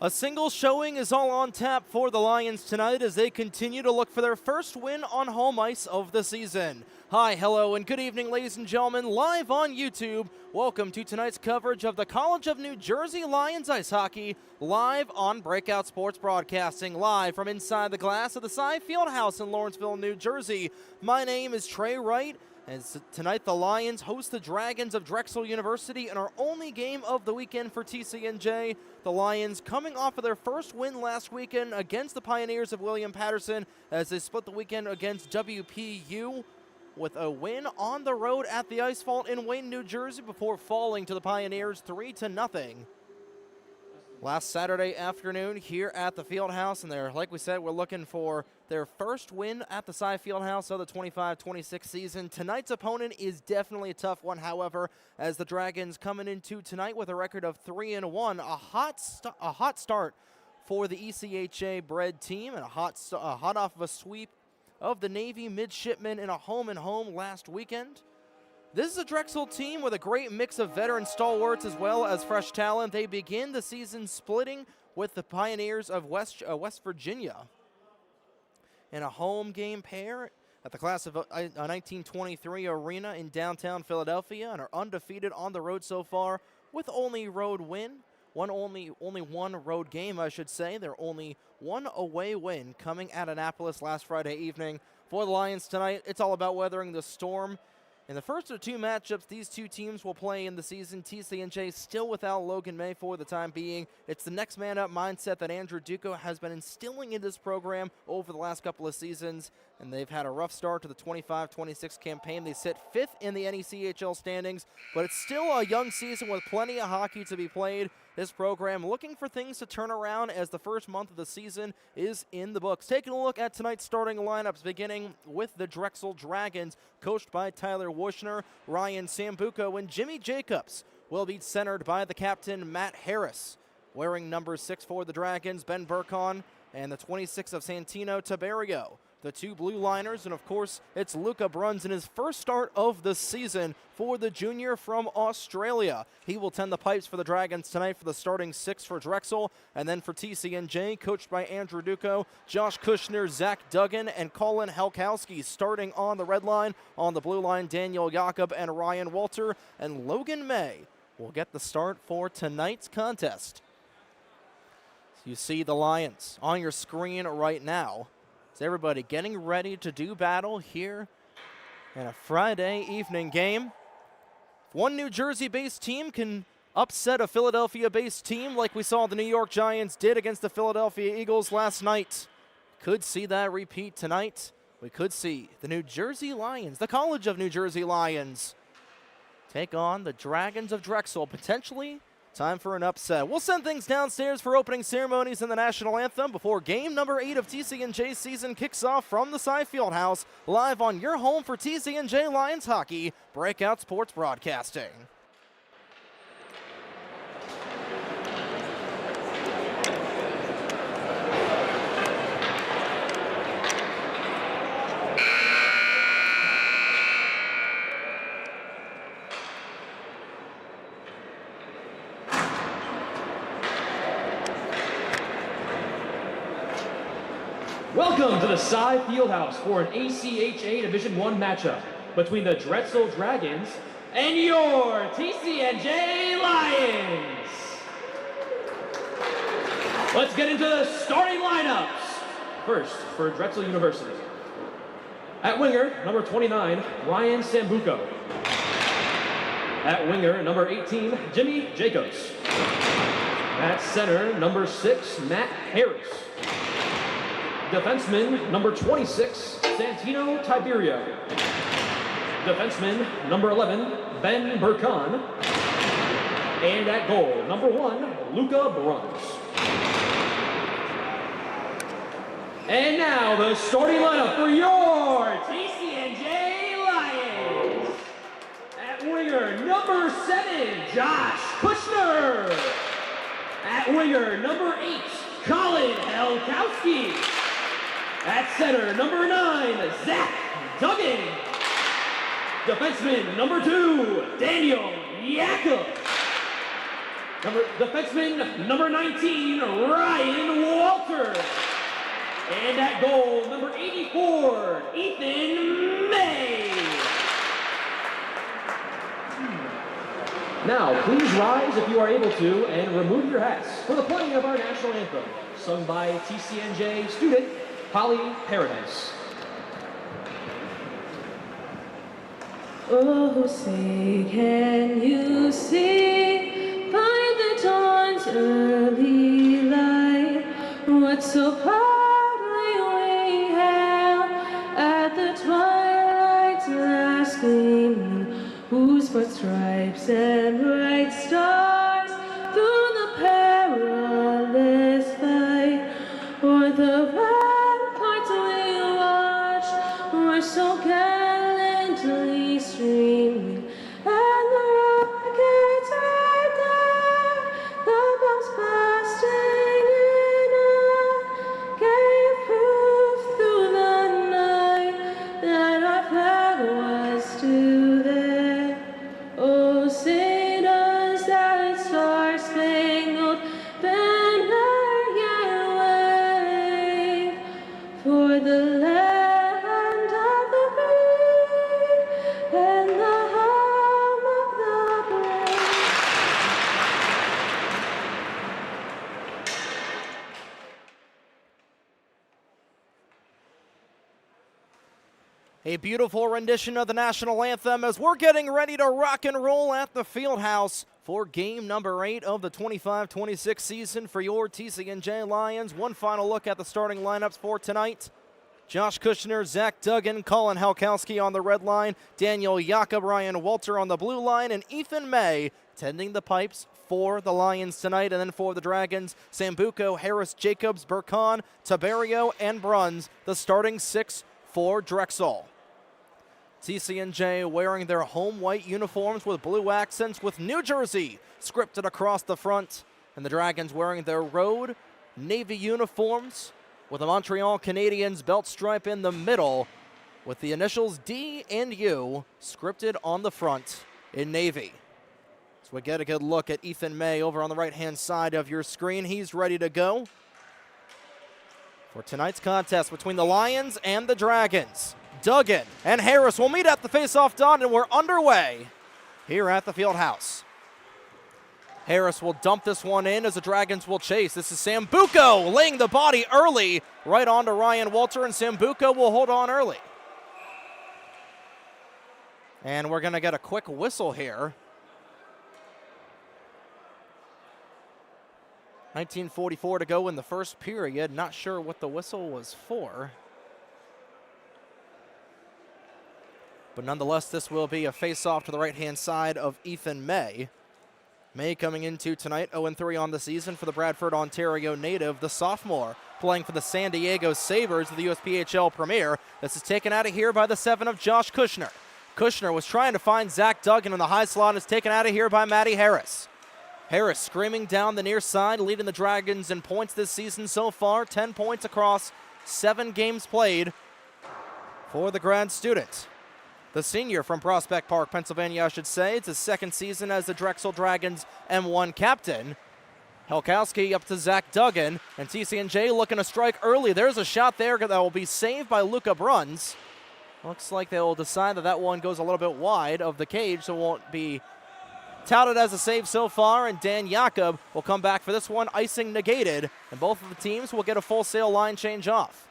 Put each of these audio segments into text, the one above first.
A single showing is all on tap for the Lions tonight as they continue to look for their first win on home ice of the season. Hi, hello, and good evening, ladies and gentlemen, live on YouTube. Welcome to tonight's coverage of the College of New Jersey Lions Ice Hockey, live on Breakout Sports Broadcasting, live from inside the glass of the TSAI Field House in Lawrenceville, New Jersey. My name is Trey Wright. And tonight the Lions host the Dragons of Drexel University in our only game of the weekend for TCNJ. The Lions coming off of their first win last weekend against the Pioneers of William Patterson as they split the weekend against WPU with a win on the road at the Ice Vault in Wayne, New Jersey before falling to the Pioneers 3-0. Last Saturday afternoon here at the Field House, and like we said, we're looking for their first win at the TSAI Field House of the 25-26 season. Tonight's opponent is definitely a tough one, however, as the Dragons coming into tonight with a record of 3-1, a hot start for the ECHA bred team, and hot off of a sweep of the Navy midshipmen in a home-and-home last weekend. This is a Drexel team with a great mix of veteran stalwarts as well as fresh talent. They begin the season splitting with the Pioneers of West Virginia in a home game pair at the Class of 1923 Arena in downtown Philadelphia, and are undefeated on the road so far with only road win. Only one road game, I should say. They're only one away win coming at Annapolis last Friday evening. For the Lions tonight, it's all about weathering the storm. In the first of two matchups these two teams will play in the season, TCNJ still without Logan May for the time being. It's the next man up mindset that Andrew Duco has been instilling in this program over the last couple of seasons, and they've had a rough start to the 25-26 campaign. They sit 5th in the NECHL standings, but it's still a young season with plenty of hockey to be played. This program looking for things to turn around as the first month of the season is in the books. Taking a look at tonight's starting lineups, beginning with the Drexel Dragons, coached by Tyler Wushner, Ryan Sambuco, and Jimmy Jacobs, will be centered by the captain, Matt Harris. Wearing number 6 for the Dragons, Ben Burkon, and the 26 of Santino Taberio. The two blue liners, and of course, it's Luca Bruns in his first start of the season for the junior from Australia. He will tend the pipes for the Dragons tonight for the starting 6 for Drexel, and then for TCNJ, coached by Andrew Duco, Josh Kushner, Zach Duggan, and Colin Helkowski starting on the red line. On the blue line, Daniel Jakob and Ryan Walter, and Logan May will get the start for tonight's contest. So you see the Lions on your screen right now. Is everybody getting ready to do battle here in a Friday evening game? If one New Jersey-based team can upset a Philadelphia-based team like we saw the New York Giants did against the Philadelphia Eagles last night, could see that repeat tonight. We could see the New Jersey Lions, the College of New Jersey Lions, take on the Dragons of Drexel, potentially. Time for an upset. We'll send things downstairs for opening ceremonies and the national anthem before game number 8 of TCNJ's season kicks off from the TSAI Field House, live on your home for TCNJ Lions Hockey, Breakout Sports Broadcasting. Welcome to the TSAI Field House for an ACHA Division I matchup between the Drexel Dragons and your TCNJ Lions. Let's get into the starting lineups. First, for Drexel University. At winger, number 29, Ryan Sambuco. At winger, number 18, Jimmy Jacobs. At center, number 6, Matt Harris. Defenseman, number 26, Santino Tiberio. Defenseman, number 11, Ben Burkon. And at goal, number 1, Luca Bruns. And now, the starting lineup for your TCNJ Lions. At winger, number 7, Josh Kushner. At winger, number 8, Colin Helkowski. At center, number 9, Zach Duggan. Defenseman, number 2, Daniel Jakob. Defenseman number 19, Ryan Walter. And at goal, number 84, Ethan May. Now, please rise if you are able to and remove your hats for the playing of our national anthem, sung by TCNJ student Holly Paradise. Oh, say, can you see by the dawn's early light what so proudly we hailed at the twilight's last gleaming, whose broad stripes and bright stars through the perilous fight o'er the ramparts we watched were so gallantly streaming, and the rockets right there, the bombs bursting in air, gave proof through the night that our flag was still there. Oh, say does that star-spangled banner yet wave for the land of the free and the home of the brave. A beautiful rendition of the national anthem as we're getting ready to rock and roll at the Field House for game number 8 of the 25-26 season for your TCNJ Lions. One final look at the starting lineups for tonight. Josh Kushner, Zach Duggan, Colin Halkowski on the red line, Daniel Jakob, Ryan Walter on the blue line, and Ethan May tending the pipes for the Lions tonight. And then for the Dragons, Sambuco, Harris, Jacobs, Burkan, Taberio, and Bruns, the starting 6 for Drexel. TCNJ wearing their home white uniforms with blue accents with New Jersey scripted across the front, and the Dragons wearing their road navy uniforms with the Montreal Canadiens belt stripe in the middle with the initials D and U scripted on the front in navy. So we get a good look at Ethan May over on the right-hand side of your screen. He's ready to go for tonight's contest between the Lions and the Dragons. Duggan and Harris will meet at the face-off dot, and we're underway here at the Field House. Harris will dump this one in as the Dragons will chase. This is Sambuco laying the body early right onto Ryan Walter, and Sambuco will hold on early. And we're going to get a quick whistle here. 19:44 to go in the first period. Not sure what the whistle was for. But nonetheless, this will be a face-off to the right-hand side of Ethan May. May coming into tonight 0-3 on the season for the Bradford, Ontario native, the sophomore, playing for the San Diego Sabres of the USPHL Premier. This is taken out of here by the 7 of Josh Kushner. Kushner was trying to find Zach Duggan in the high slot and is taken out of here by Matty Harris. Harris screaming down the near side, leading the Dragons in points this season so far. 10 points across 7 games played for the grad student. The senior from Prospect Park, Pennsylvania, I should say. It's his second season as the Drexel Dragons M1 captain. Halkowski up to Zach Duggan, and TCNJ looking to strike early. There's a shot there that will be saved by Luca Bruns. Looks like they will decide that that one goes a little bit wide of the cage, so it won't be touted as a save so far, and Dan Jakob will come back for this one, icing negated, and both of the teams will get a full sail line change off.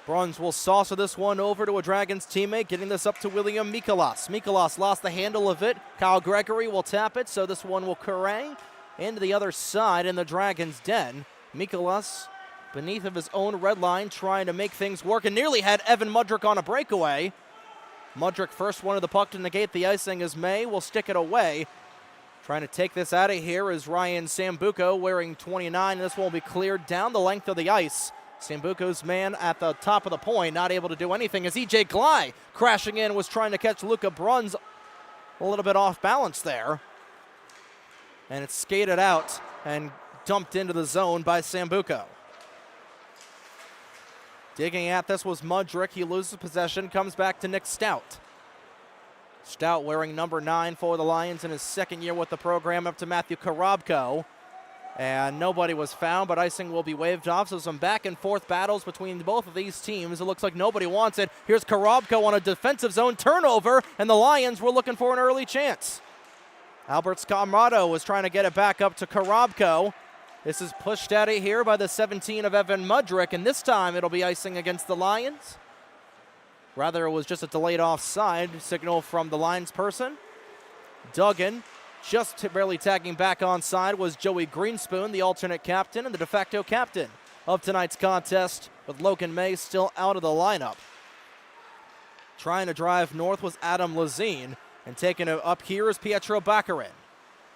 Bruns will saucer this one over to a Dragons teammate, getting this up to William Mikolas. Mikolas lost the handle of it. Kyle Gregory will tap it, so this one will carry into the other side in the Dragons' den. Mikolas beneath of his own red line, trying to make things work, and nearly had Evan Mudrick on a breakaway. Mudrick first one of the puck to negate the icing as May will stick it away. Trying to take this out of here is Ryan Sambuco wearing 29, and this one will be cleared down the length of the ice. Sambuco's man at the top of the point, not able to do anything as E.J. Gley crashing in was trying to catch Luca Bruns a little bit off balance there. And it's skated out and dumped into the zone by Sambuco. Digging at this was Mudrick. He loses possession, comes back to Nick Stout. Stout wearing number 9 for the Lions in his second year with the program, up to Matthew Korobko. And nobody was found, but icing will be waved off. So some back and forth battles between both of these teams. It looks like nobody wants it. Here's Korobko on a defensive zone turnover, and the Lions were looking for an early chance. Albert Scarmato was trying to get it back up to Korobko. This is pushed out of here by the 17 of Evan Mudrick, and this time it'll be icing against the Lions. Rather, it was just a delayed offside signal from the Lions person. Duggan just barely tagging back onside was Joey Greenspoon, the alternate captain and the de facto captain of tonight's contest, with Logan May still out of the lineup. Trying to drive north was Adam Lazine, and taking it up here is Pietro Baccarin.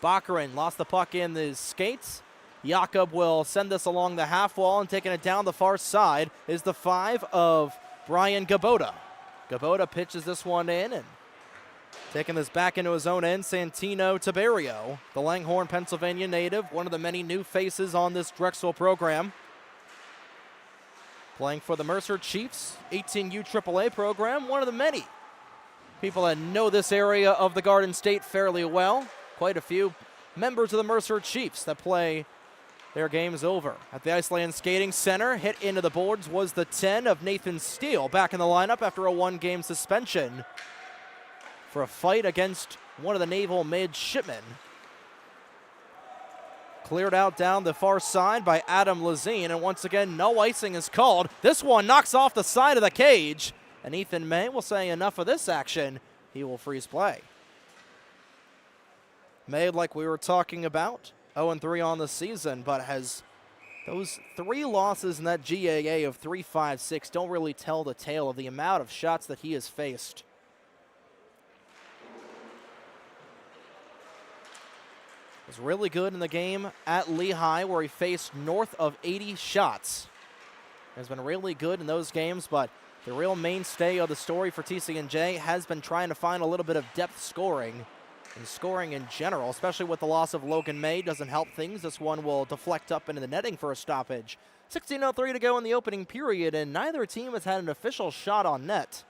Baccarin lost the puck in the skates. Jakob will send this along the half wall, and taking it down the far side is the 5 of Brian Gaboda. Gaboda pitches this one in, and taking this back into his own end, Santino Tiberio, the Langhorne, Pennsylvania native, one of the many new faces on this Drexel program. Playing for the Mercer Chiefs, 18U AAA program, one of the many people that know this area of the Garden State fairly well. Quite a few members of the Mercer Chiefs that play their games over. At the Iceland Skating Center, hit into the boards was the 10 of Nathan Steele, back in the lineup after a 1-game suspension for a fight against one of the naval midshipmen. Cleared out down the far side by Adam Lazine, and once again, no icing is called. This one knocks off the side of the cage, and Ethan May will say enough of this action. He will freeze play. May, like we were talking about, 0-3 on the season, but has those 3 losses in that GAA of 3-5-6 don't really tell the tale of the amount of shots that he has faced. Was really good in the game at Lehigh, where he faced north of 80 shots. Has been really good in those games, but the real mainstay of the story for TCNJ has been trying to find a little bit of depth scoring, and scoring in general, especially with the loss of Logan May, doesn't help things. This one will deflect up into the netting for a stoppage. 16:03 to go in the opening period, and neither team has had an official shot on net.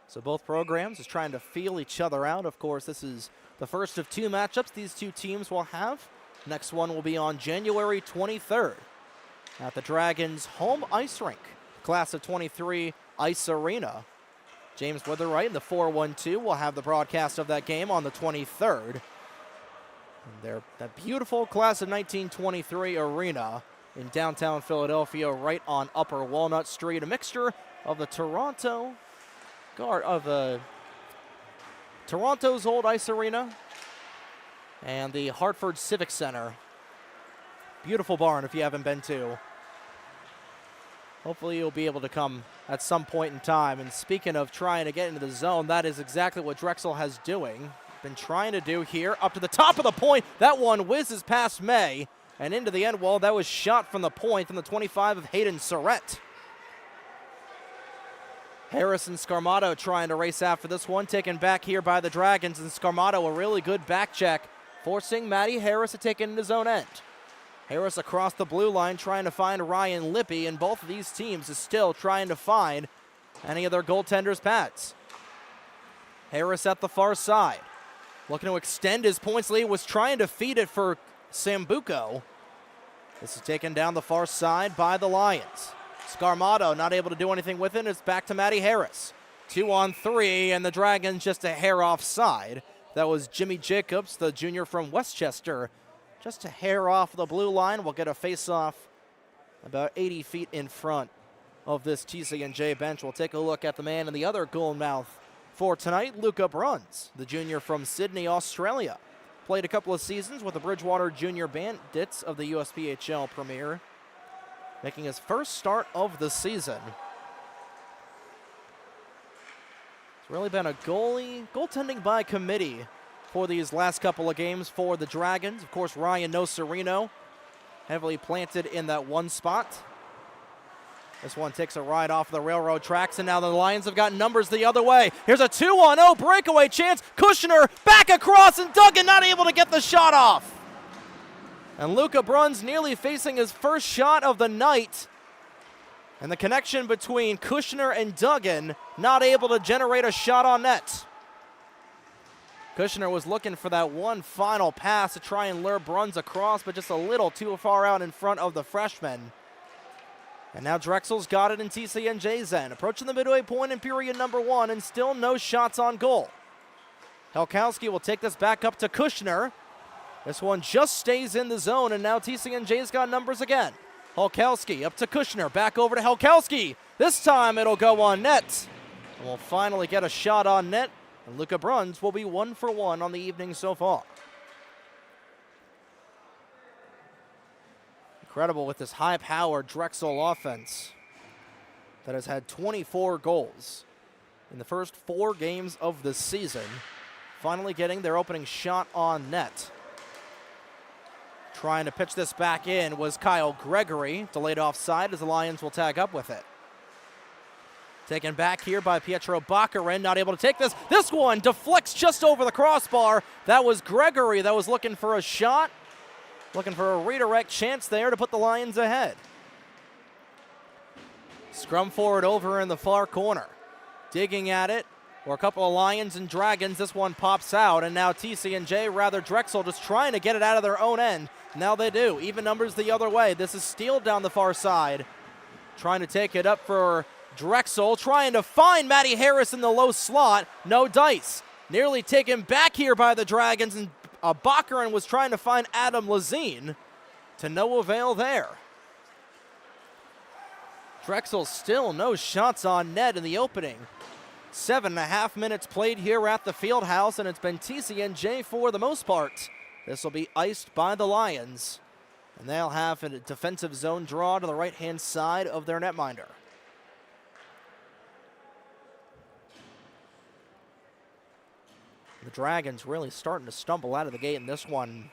So both programs is trying to feel each other out. Of course, this is the first of 2 matchups these 2 teams will have. Next one will be on January 23rd at the Dragons' home ice rink, class of 23 Ice Arena. James Witherwright, the 412, will have the broadcast of that game on the 23rd. And that beautiful class of 1923 arena in downtown Philadelphia, right on Upper Walnut Street, a mixture of the Toronto's old ice arena and the Hartford Civic Center. Beautiful barn if you haven't been to. Hopefully you'll be able to come at some point in time. And speaking of trying to get into the zone, that is exactly what Drexel has been trying to do here. Up to the top of the point, that one whizzes past May and into the end wall. That was shot from the point from the 25 of Hayden Surrett. Harrison Scarmato trying to race after this one, taken back here by the Dragons, and Scarmato a really good back check, forcing Matty Harris to take it into his own end. Harris across the blue line trying to find Ryan Lippy, and both of these teams is still trying to find any of their goaltenders' pads. Harris at the far side, looking to extend his points lead, was trying to feed it for Sambuco. This is taken down the far side by the Lions. Scarmato not able to do anything with it. It's back to Matty Harris. 2-on-3, and the Dragons just a hair offside. That was Jimmy Jacobs, the junior from Westchester, just a hair off the blue line. We'll get a face-off about 80 feet in front of this TCNJ bench. We'll take a look at the man in the other goal mouth for tonight, Luca Bruns, the junior from Sydney, Australia. Played a couple of seasons with the Bridgewater Junior Bandits of the USPHL Premier, making his first start of the season. It's really been a goaltending by committee for these last couple of games for the Dragons. Of course, Ryan Nocerino heavily planted in that one spot. This one takes a ride off the railroad tracks, and now the Lions have got numbers the other way. Here's a 2-on-0 breakaway chance. Kushner back across, and Duggan not able to get the shot off. And Luca Bruns nearly facing his first shot of the night. And the connection between Kushner and Duggan not able to generate a shot on net. Kushner was looking for that one final pass to try and lure Bruns across, but just a little too far out in front of the freshman. And now Drexel's got it in TCNJ's end. Approaching the midway point in period number 1, and still no shots on goal. Helkowski will take this back up to Kushner. This one just stays in the zone, and now TCNJ's got numbers again. Helkowski up to Kushner, back over to Helkowski. This time it'll go on net. And we'll finally get a shot on net, and Luca Bruns will be 1 for 1 on the evening so far. Incredible with this high-powered Drexel offense that has had 24 goals in the first 4 games of the season. Finally getting their opening shot on net. Trying to pitch this back in was Kyle Gregory. Delayed offside as the Lions will tag up with it. Taken back here by Pietro Baccarin, not able to take this. This one deflects just over the crossbar. That was Gregory that was looking for a shot. Looking for a redirect chance there to put the Lions ahead. Scrum forward over in the far corner. Digging at it were a couple of Lions and Dragons. This one pops out, and now TCNJ, rather Drexel, just trying to get it out of their own end. Now they do. Even numbers the other way. This is Steele down the far side. Trying to take it up for Drexel. Trying to find Matty Harris in the low slot. No dice. Nearly taken back here by the Dragons, and Baccarin was trying to find Adam Lazine, to no avail there. Drexel still no shots on net in the opening. 7.5 minutes played here at the Field House, and it's been TCNJ for the most part. This will be iced by the Lions, and they'll have a defensive zone draw to the right-hand side of their netminder. The Dragons really starting to stumble out of the gate in this one.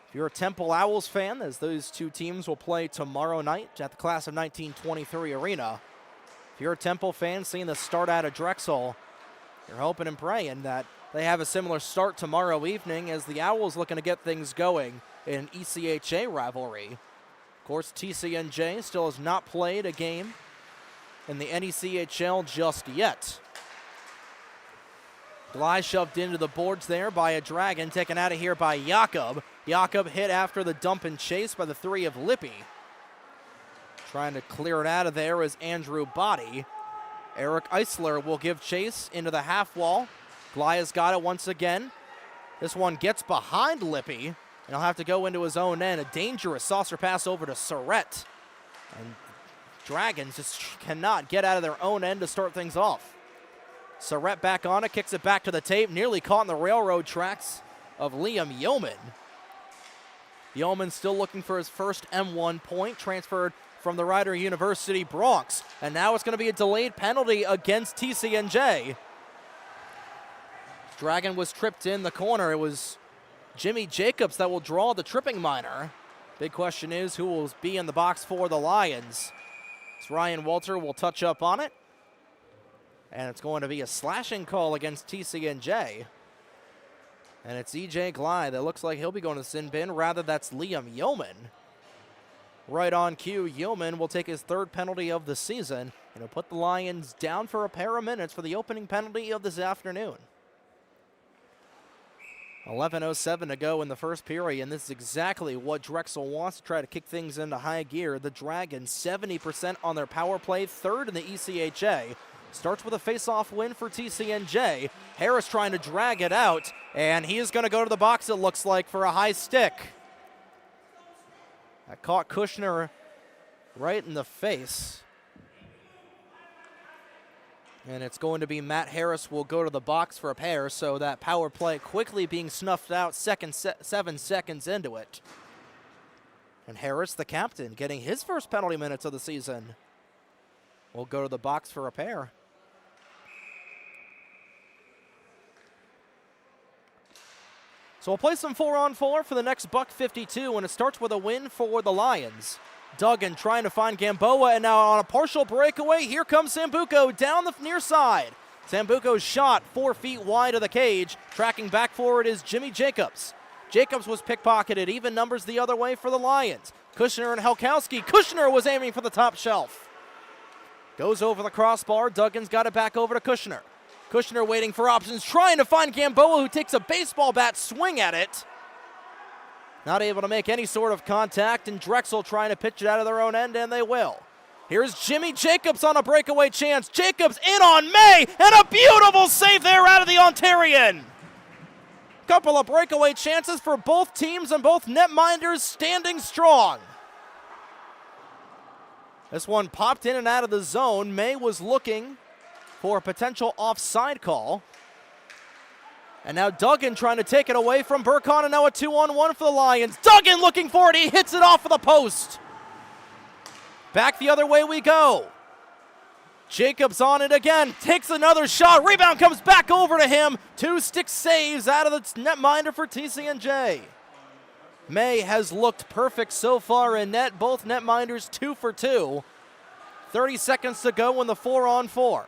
If you're a Temple Owls fan, as those two teams will play tomorrow night at the Class of 1923 Arena. If you're a Temple fan seeing the start out of Drexel, you're hoping and praying that they have a similar start tomorrow evening, as the Owls looking to get things going in an ECHA rivalry. Of course, TCNJ still has not played a game in the NECHL just yet. Bly shoved into the boards there by a Dragon, taken out of here by Jakob. Jakob hit after the dump and chase by the 3 of Lippy. Trying to clear it out of there is Andrew Body. Eric Eisler will give chase into the half wall. Bly has got it once again. This one gets behind Lippy, and he'll have to go into his own end. A dangerous saucer pass over to Surrett. And Dragons just cannot get out of their own end to start things off. Surrett back on it, kicks it back to the tape, nearly caught in the railroad tracks of Liam Yeoman. Yeoman still looking for his first M1 point, transferred from the Rider University Bronx. And now it's going to be a delayed penalty against TCNJ. Dragon was tripped in the corner. It was Jimmy Jacobs that will draw the tripping minor. Big question is who will be in the box for the Lions. As Ryan Walter will touch up on it. And it's going to be a slashing call against TCNJ. And it's EJ Glide that looks like he'll be going to sin bin. Rather, that's Liam Yeoman. Right on cue, Yeoman will take his 3rd penalty of the season, and he'll put the Lions down for a pair of minutes for the opening penalty of this afternoon. 11:07 to go in the first period, and this is exactly what Drexel wants to try to kick things into high gear. The Dragons 70% on their power play, 3rd in the ECHA. Starts with a face-off win for TCNJ. Harris trying to drag it out, and he is going to go to the box, it looks like, for a high stick. That caught Kushner right in the face. And it's going to be Matt Harris will go to the box for a pair, so that power play quickly being snuffed out 7 seconds into it. And Harris, the captain, getting his first penalty minutes of the season, will go to the box for a pair. So we'll play some 4-on-4 for the next $1.52, and it starts with a win for the Lions. Duggan trying to find Gamboa, and now on a partial breakaway, here comes Sambuco down the near side. Sambuco's shot 4 feet wide of the cage. Tracking back forward is Jimmy Jacobs. Jacobs was pickpocketed, even numbers the other way for the Lions. Kushner and Helkowski. Kushner was aiming for the top shelf. Goes over the crossbar. Duggan's got it back over to Kushner. Kushner waiting for options, trying to find Gamboa, who takes a baseball bat swing at it. Not able to make any sort of contact, and Drexel trying to pitch it out of their own end, and they will. Here's Jimmy Jacobs on a breakaway chance. Jacobs in on May, and a beautiful save there out of the Ontarian. Couple of breakaway chances for both teams, and both netminders standing strong. This one popped in and out of the zone. May was looking for a potential offside call. And now Duggan trying to take it away from Burkhan, and now a 2-on-1 for the Lions. Duggan looking for it, he hits it off of the post. Back the other way we go. Jacobs on it again, takes another shot, rebound comes back over to him. 2 stick saves out of the netminder for TCNJ. May has looked perfect so far in net, both netminders 2 for 2. 30 seconds to go in the 4-on-4.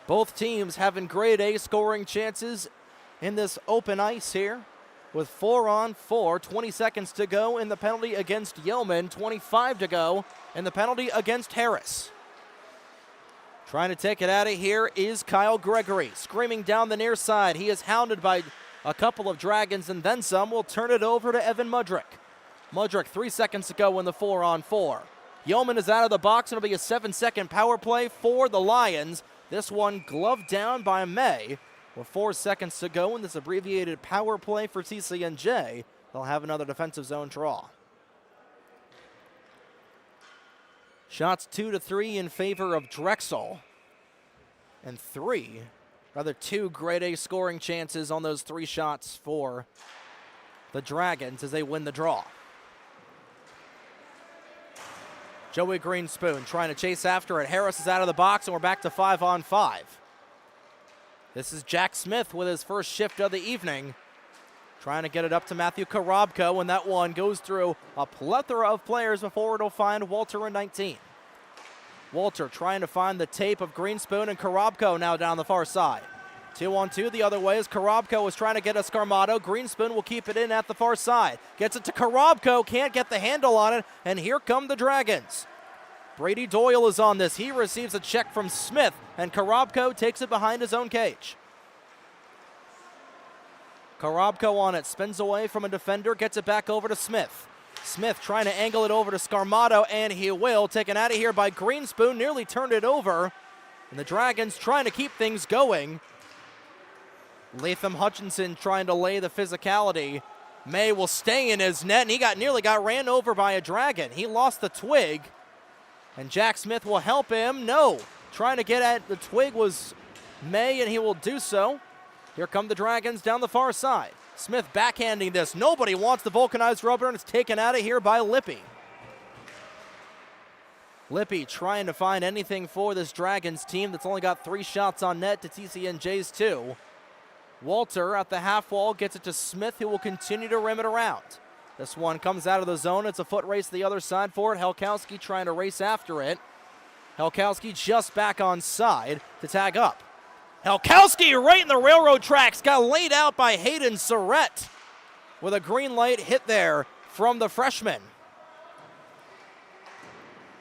Both teams having grade A scoring chances in this open ice here with 4-on-4, 20 seconds to go in the penalty against Yeoman, 25 to go in the penalty against Harris. Trying to take it out of here is Kyle Gregory, screaming down the near side. He is hounded by a couple of Dragons and then some. Will turn it over to Evan Mudrick. Mudrick, 3 seconds to go in the 4-on-4. Yeoman is out of the box, and it'll be a 7-second power play for the Lions. This one gloved down by May with 4 seconds to go in this abbreviated power play for TCNJ. They'll have another defensive zone draw. Shots 2-3 in favor of Drexel, and 2 grade A scoring chances on those 3 shots for the Dragons as they win the draw. Joey Greenspoon trying to chase after it. Harris is out of the box, and we're back to 5-on-5. This is Jack Smith with his first shift of the evening, trying to get it up to Matthew Karobko, and that one goes through a plethora of players before it'll find Walter in 19. Walter trying to find the tape of Greenspoon, and Karobko now down the far side. 2-on-2 the other way as Karobko is trying to get a Scarmato. Greenspoon will keep it in at the far side. Gets it to Karobko, can't get the handle on it, and here come the Dragons. Brady Doyle is on this. He receives a check from Smith, and Karobko takes it behind his own cage. Karobko on it, spins away from a defender, gets it back over to Smith. Smith trying to angle it over to Scarmato, and he will. Taken out of here by Greenspoon, nearly turned it over. And the Dragons trying to keep things going. Latham Hutchinson trying to lay the physicality. May will stay in his net, and he nearly got ran over by a Dragon. He lost the twig, and Jack Smith will help him. No, trying to get at the twig was May, and he will do so. Here come the Dragons down the far side. Smith backhanding this. Nobody wants the vulcanized rubber, and it's taken out of here by Lippy. Lippy trying to find anything for this Dragons team that's only got 3 shots on net to TCNJ's 2. Walter at the half wall gets it to Smith, who will continue to rim it around. This one comes out of the zone. It's a foot race to the other side for it. Helkowski trying to race after it. Helkowski just back on side to tag up. Helkowski right in the railroad tracks, got laid out by Hayden Surrett with a green light hit there from the freshman.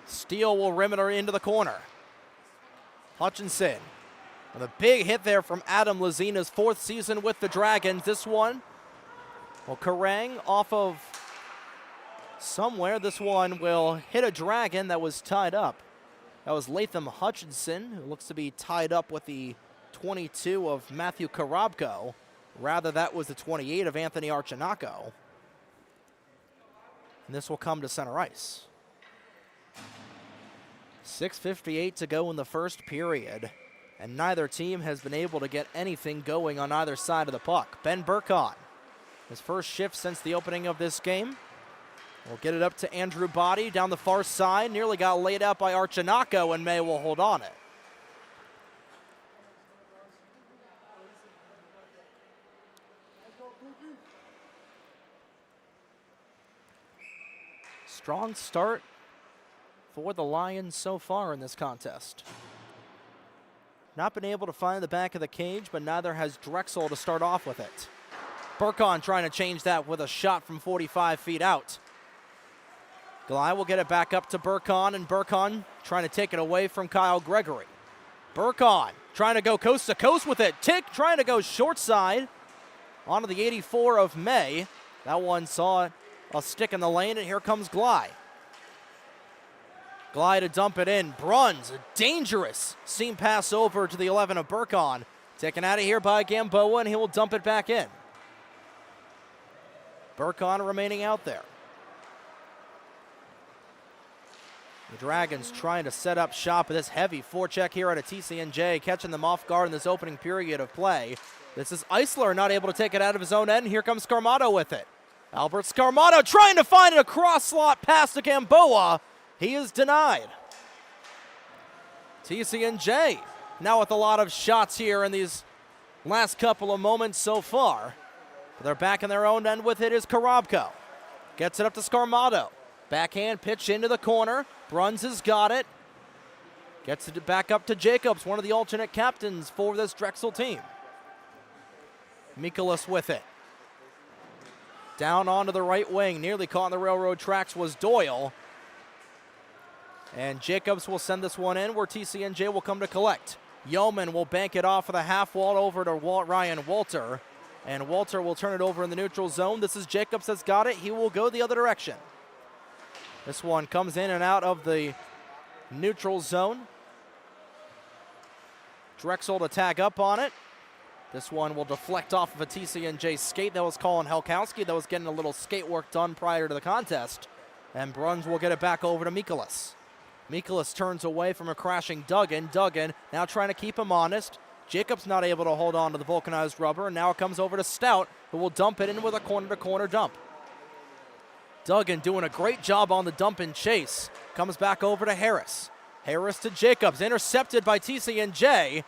Steele will rim it into the corner. Hutchinson with a big hit there from Adam Lazina's 4th season with the Dragons. This one, well, Kerrang off of somewhere. This one will hit a Dragon that was tied up. That was Latham Hutchinson, who looks to be tied up with the 22 of Matthew Karobko. Rather, that was the 28 of Anthony Archinaco. And this will come to center ice. 6:58 to go in the first period, and neither team has been able to get anything going on either side of the puck. Ben Burkhan, his first shift since the opening of this game. We'll get it up to Andrew Body down the far side. Nearly got laid out by Archinaco, and May will hold on it. Strong start for the Lions so far in this contest. Not been able to find the back of the cage, but neither has Drexel to start off with it. Burkhan trying to change that with a shot from 45 feet out. Glye will get it back up to Burkon, and Burkon trying to take it away from Kyle Gregory. Burkon trying to go coast to coast with it. Tick trying to go short side onto the 84 of May. That one saw a stick in the lane, and here comes Glye. Glye to dump it in. Bruns, a dangerous seam pass over to the 11 of Burkon. Taken out of here by Gamboa, and he will dump it back in. Burkon remaining out there. The Dragons trying to set up shop with this heavy forecheck here out of TCNJ, catching them off guard in this opening period of play. This is Eisler not able to take it out of his own end. Here comes Scarmato with it. Albert Scarmato trying to find a cross slot pass to Gamboa. He is denied. TCNJ now with a lot of shots here in these last couple of moments so far. But they're back in their own end with it is Karabko. Gets it up to Scarmato. Backhand pitch into the corner. Bruns has got it. Gets it back up to Jacobs, one of the alternate captains for this Drexel team. Mikolas with it. Down onto the right wing, nearly caught in the railroad tracks was Doyle. And Jacobs will send this one in where TCNJ will come to collect. Yeoman will bank it off of the half wall over to Ryan Walter. And Walter will turn it over in the neutral zone. This is Jacobs that's got it. He will go the other direction. This one comes in and out of the neutral zone. Drexel to tag up on it. This one will deflect off of a TCNJ skate that was Colin Helkowski that was getting a little skate work done prior to the contest. And Bruns will get it back over to Mikolas. Mikolas turns away from a crashing Duggan. Duggan now trying to keep him honest. Jacobs not able to hold on to the vulcanized rubber, and now it comes over to Stout, who will dump it in with a corner-to-corner dump. Duggan doing a great job on the dump and chase. Comes back over to Harris. Harris to Jacobs, intercepted by TCNJ.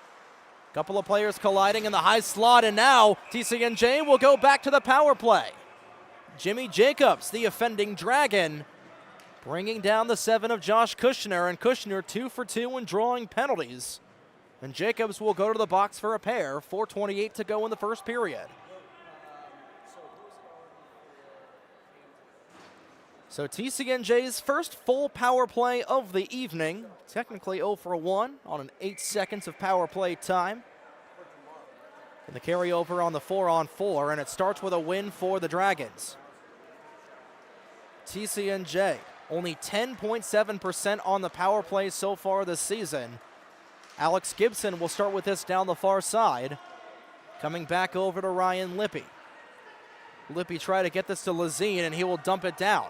Couple of players colliding in the high slot, and now TCNJ will go back to the power play. Jimmy Jacobs, the offending Dragon, bringing down the 7 of Josh Kushner, and Kushner 2 for 2 in drawing penalties. And Jacobs will go to the box for a pair. 4:28 to go in the first period. So TCNJ's first full power play of the evening. Technically 0 for 1 on an 8 seconds of power play time. And the carryover on the 4-on-4, and it starts with a win for the Dragons. TCNJ only 10.7% on the power play so far this season. Alex Gibson will start with this down the far side. Coming back over to Ryan Lippy. Lippy try to get this to Lazine, and he will dump it down.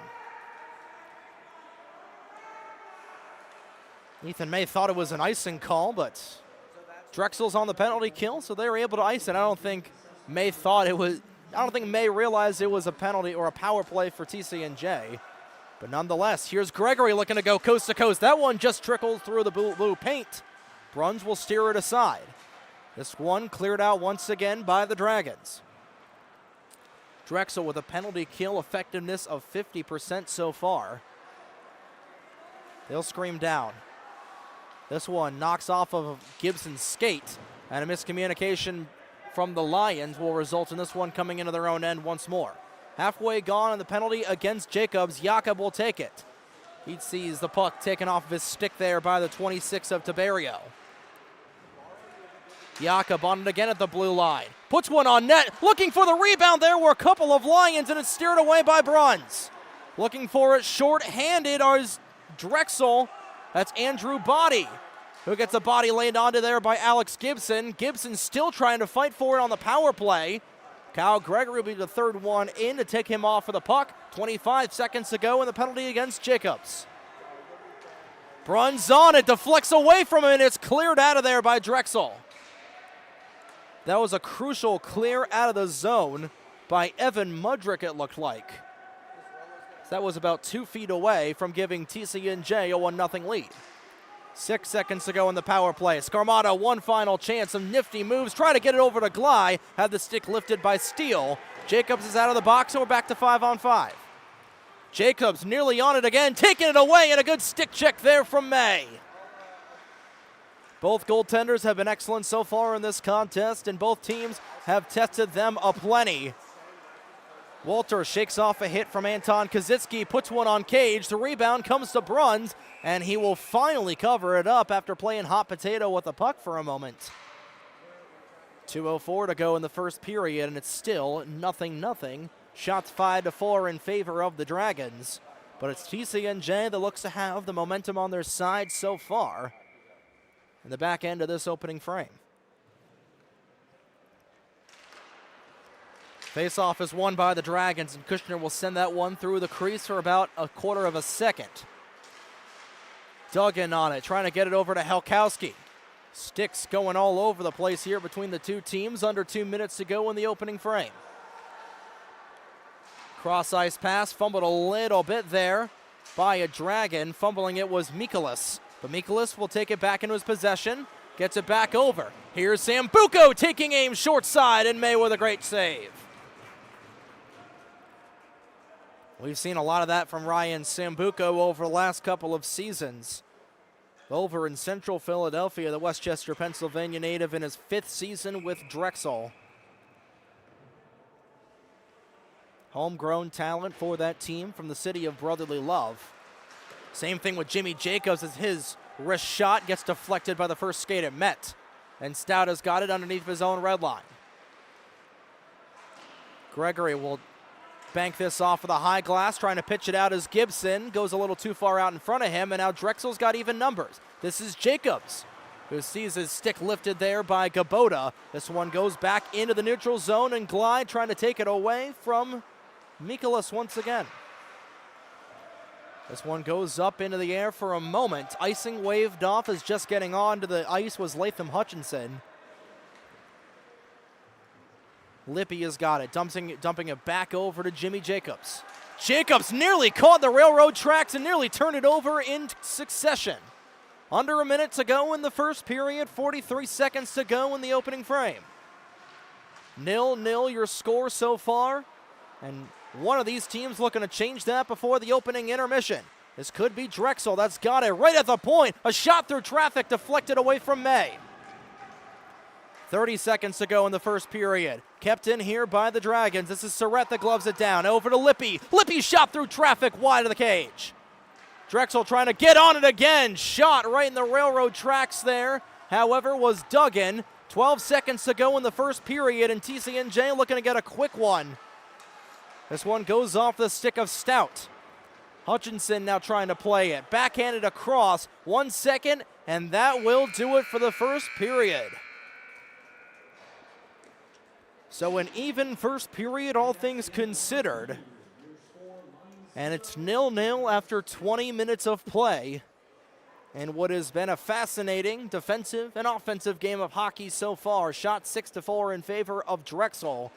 Ethan May thought it was an icing call, but Drexel's on the penalty kill, so they were able to ice it. I don't think May realized it was a penalty or a power play for TCNJ. But nonetheless, here's Gregory looking to go coast to coast. That one just trickled through the blue paint. Bruns will steer it aside. This one cleared out once again by the Dragons. Drexel with a penalty kill effectiveness of 50% so far. They'll scream down. This one knocks off of Gibson's skate, and a miscommunication from the Lions will result in this one coming into their own end once more. Halfway gone on the penalty against Jacobs. Jakob will take it. He sees the puck taken off of his stick there by the 26 of Tiberio. Jakob on it again at the blue line. Puts one on net. Looking for the rebound. There were a couple of Lions, and it's steered away by Bruns. Looking for it short-handed is Drexel. That's Andrew Body, who gets a body laid onto there by Alex Gibson. Gibson still trying to fight for it on the power play. Kyle Gregory will be the third one in to take him off of the puck. 25 seconds to go in the penalty against Jacobs. Bruns on it, deflects away from him, and it's cleared out of there by Drexel. That was a crucial clear out of the zone by Evan Mudrick, it looked like. That was about 2 feet away from giving TCNJ a 1-0 lead. 6 seconds to go in the power play. Scarmato, one final chance. Some nifty moves. Try to get it over to Glye. Had the stick lifted by Steele. Jacobs is out of the box, and we're back to 5-on-5. Jacobs nearly on it again, taking it away, and a good stick check there from May. Both goaltenders have been excellent so far in this contest, and both teams have tested them aplenty. Walter shakes off a hit from Anton Kazitsky, puts one on Cage. The rebound comes to Bruns, and he will finally cover it up after playing hot potato with the puck for a moment. 2:04 to go in the first period, and it's still 0-0. Shots 5-4 in favor of the Dragons. But it's TCNJ that looks to have the momentum on their side so far in the back end of this opening frame. Face-off is won by the Dragons, and Kushner will send that one through the crease for about a quarter of a second. Duggan on it, trying to get it over to Helkowski. Sticks going all over the place here between the two teams. Under 2 minutes to go in the opening frame. Cross-ice pass, fumbled a little bit there by a Dragon. Fumbling it was Mikolas, but Mikolas will take it back into his possession. Gets it back over. Here's Sambuco taking aim short side, and May with a great save. We've seen a lot of that from Ryan Sambuco over the last couple of seasons. Over in central Philadelphia, the Westchester, Pennsylvania native in his 5th season with Drexel. Homegrown talent for that team from the city of brotherly love. Same thing with Jimmy Jacobs as his wrist shot gets deflected by the first skate at Met. And Stout has got it underneath his own red line. Gregory will bank this off of the high glass, trying to pitch it out as Gibson goes a little too far out in front of him, and now Drexel's got even numbers. This is Jacobs, who sees his stick lifted there by Gabota. This one goes back into the neutral zone, and Glide trying to take it away from Mikolas once again. This one goes up into the air for a moment. Icing waved off as just getting onto the ice was Latham Hutchinson. Lippy has got it, dumping it back over to Jimmy Jacobs. Jacobs nearly caught the railroad tracks and nearly turned it over in succession. Under a minute to go in the first period, 43 seconds to go in the opening frame. 0-0 your score so far, and one of these teams looking to change that before the opening intermission. This could be Drexel, that's got it right at the point. A shot through traffic deflected away from May. 30 seconds to go in the first period. Kept in here by the Dragons. This is Surratt that gloves it down. Over to Lippy. Lippy shot through traffic wide of the cage. Drexel trying to get on it again. Shot right in the railroad tracks there. However, was Duggan. 12 seconds to go in the first period, and TCNJ looking to get a quick one. This one goes off the stick of Stout. Hutchinson now trying to play it. Backhanded across. 1 second, and that will do it for the first period. So an even first period, all things considered. And it's 0-0 after 20 minutes of play. And what has been a fascinating defensive and offensive game of hockey so far. Shot 6-4 in favor of Drexel.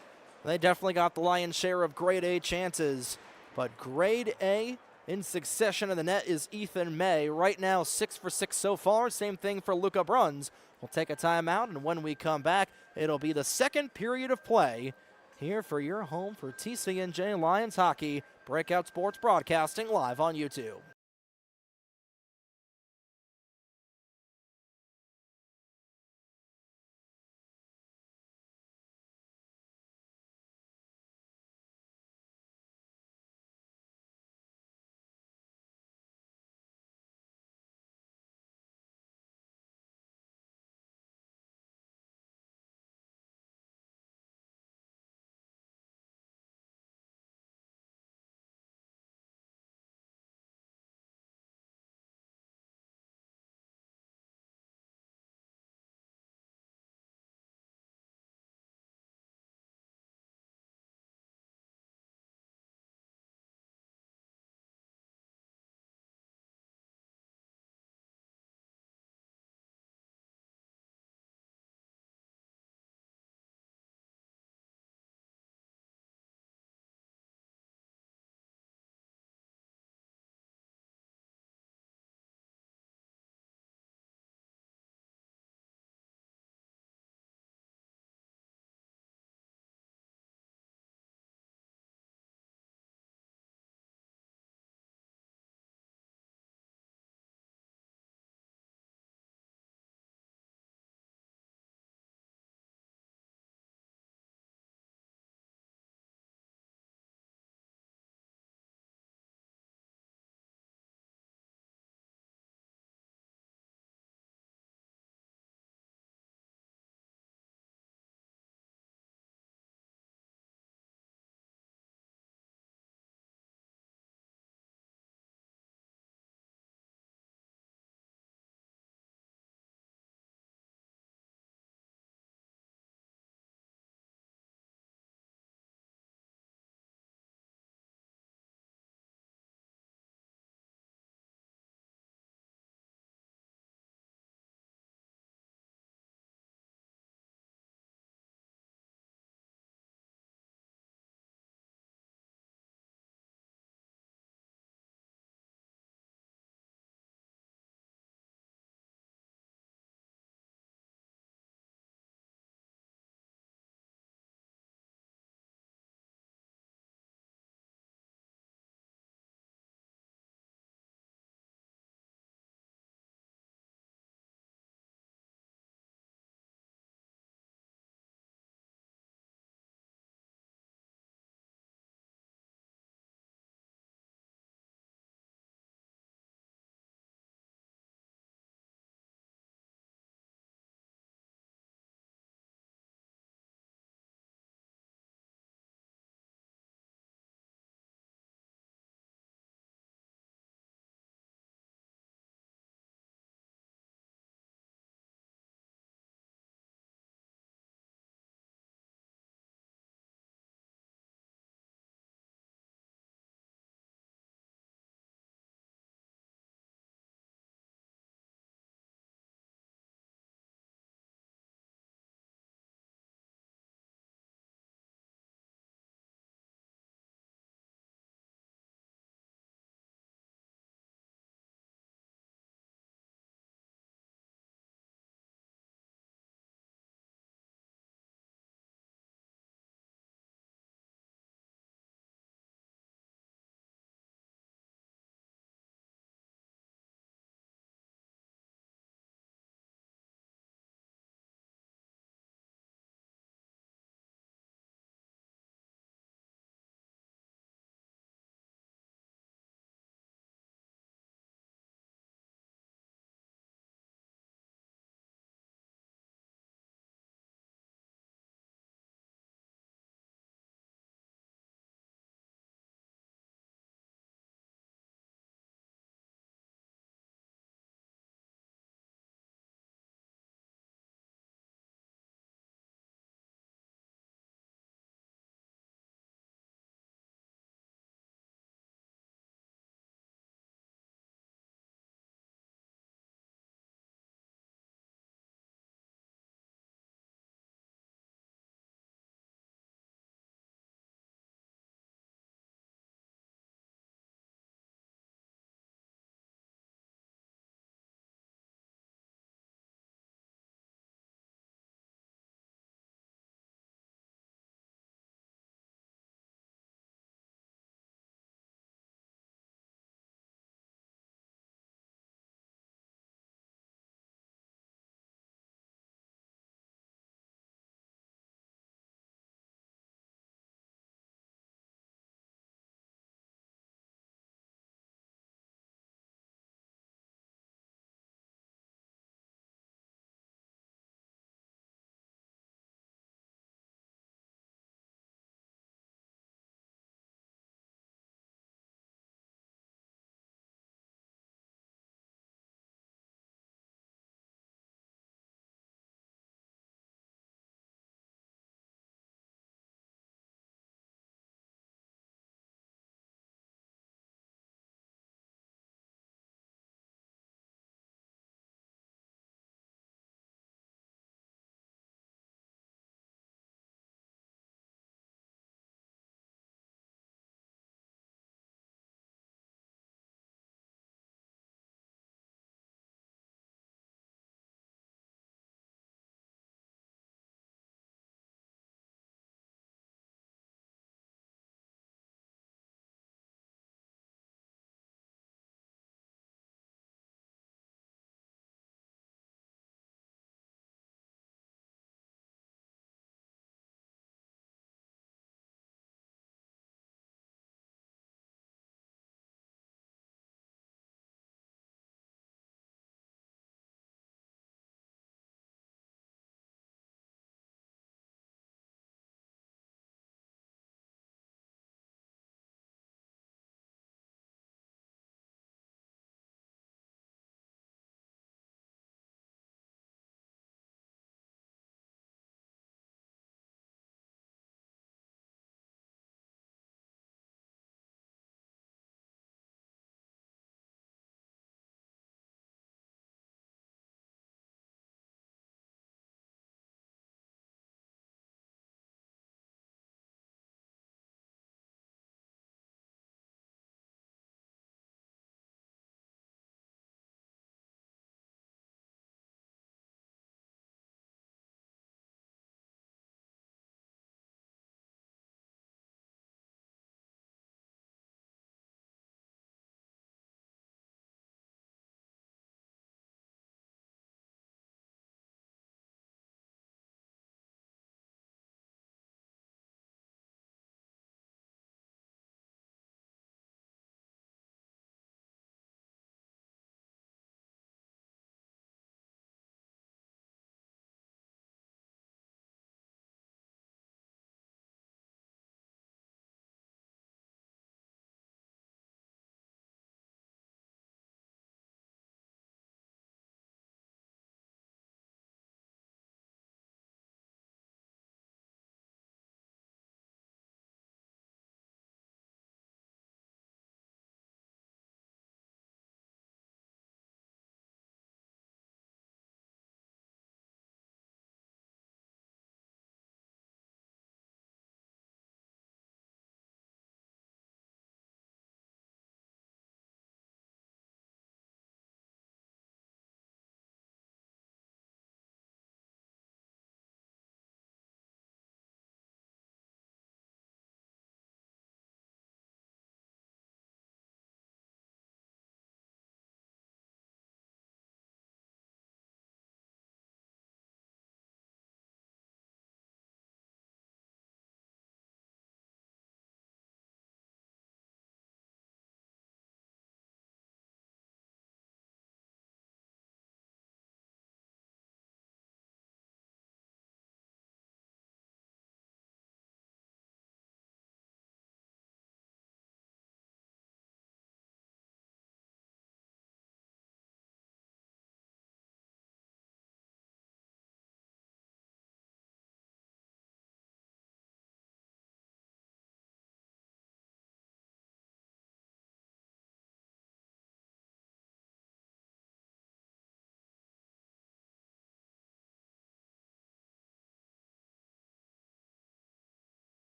They definitely got the lion's share of grade A chances. But grade A in succession in the net is Ethan May. Right now 6 for 6 so far. Same thing for Luca Bruns. We'll take a timeout, and when we come back, it'll be the second period of play here for your home for TCNJ Lions Hockey. Breakout Sports Broadcasting live on YouTube.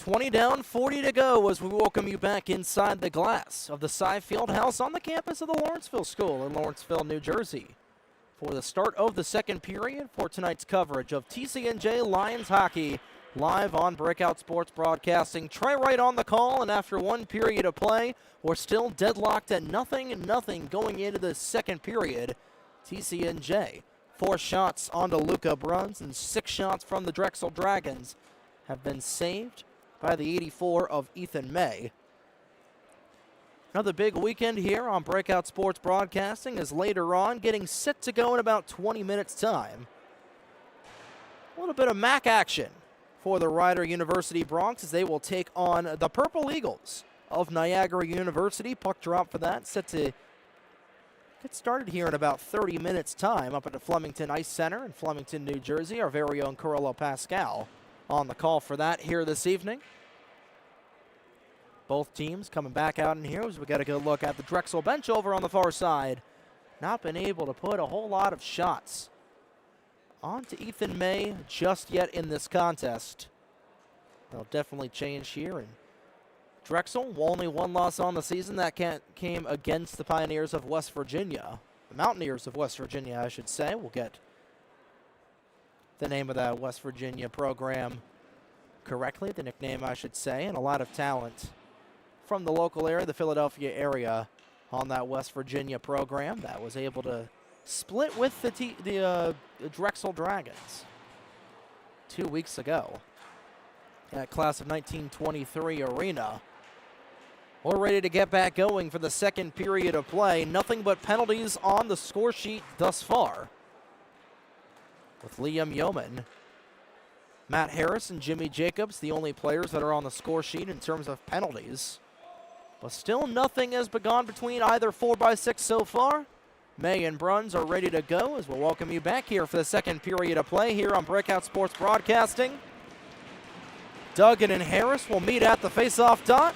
20 down, 40 to go as we welcome you back inside the glass of the TSAI Field House on the campus of the Lawrenceville School in Lawrenceville, New Jersey, for the start of the second period for tonight's coverage of TCNJ Lions hockey live on Breakout Sports Broadcasting. Trey Wright on the call, and after one period of play, we're still deadlocked at nothing going into the second period. TCNJ, 4 shots onto Luca Bruns and 6 shots from the Drexel Dragons have been saved by the 84 of Ethan May. Another big weekend here on Breakout Sports Broadcasting is later on getting set to go in about 20 minutes time. A little bit of MAC action for the Rider University Bronx as they will take on the Purple Eagles of Niagara University. Puck drop for that, set to get started here in about 30 minutes time up at the Flemington Ice Center in Flemington, New Jersey. Our very own Carlo Pascal on the call for that here this evening. Both teams coming back out in here as we got a good look at the Drexel bench over on the far side. Not been able to put a whole lot of shots onto Ethan May just yet in this contest. They'll definitely change here. And Drexel, only one loss on the season. That came against the Pioneers of West Virginia. The Mountaineers of West Virginia, I should say. We'll get the name of that West Virginia program correctly, the nickname I should say, and a lot of talent from the local area, the Philadelphia area, on that West Virginia program that was able to split with the Drexel Dragons 2 weeks ago. That class of 1923 arena. We're ready to get back going for the second period of play. Nothing but penalties on the score sheet thus far, with Liam Yeoman, Matt Harris, and Jimmy Jacobs the only players that are on the score sheet in terms of penalties. But still nothing has begun between either 4x6 so far. May and Bruns are ready to go as we'll welcome you back here for the second period of play here on Breakout Sports Broadcasting. Duggan and Harris will meet at the face-off dot,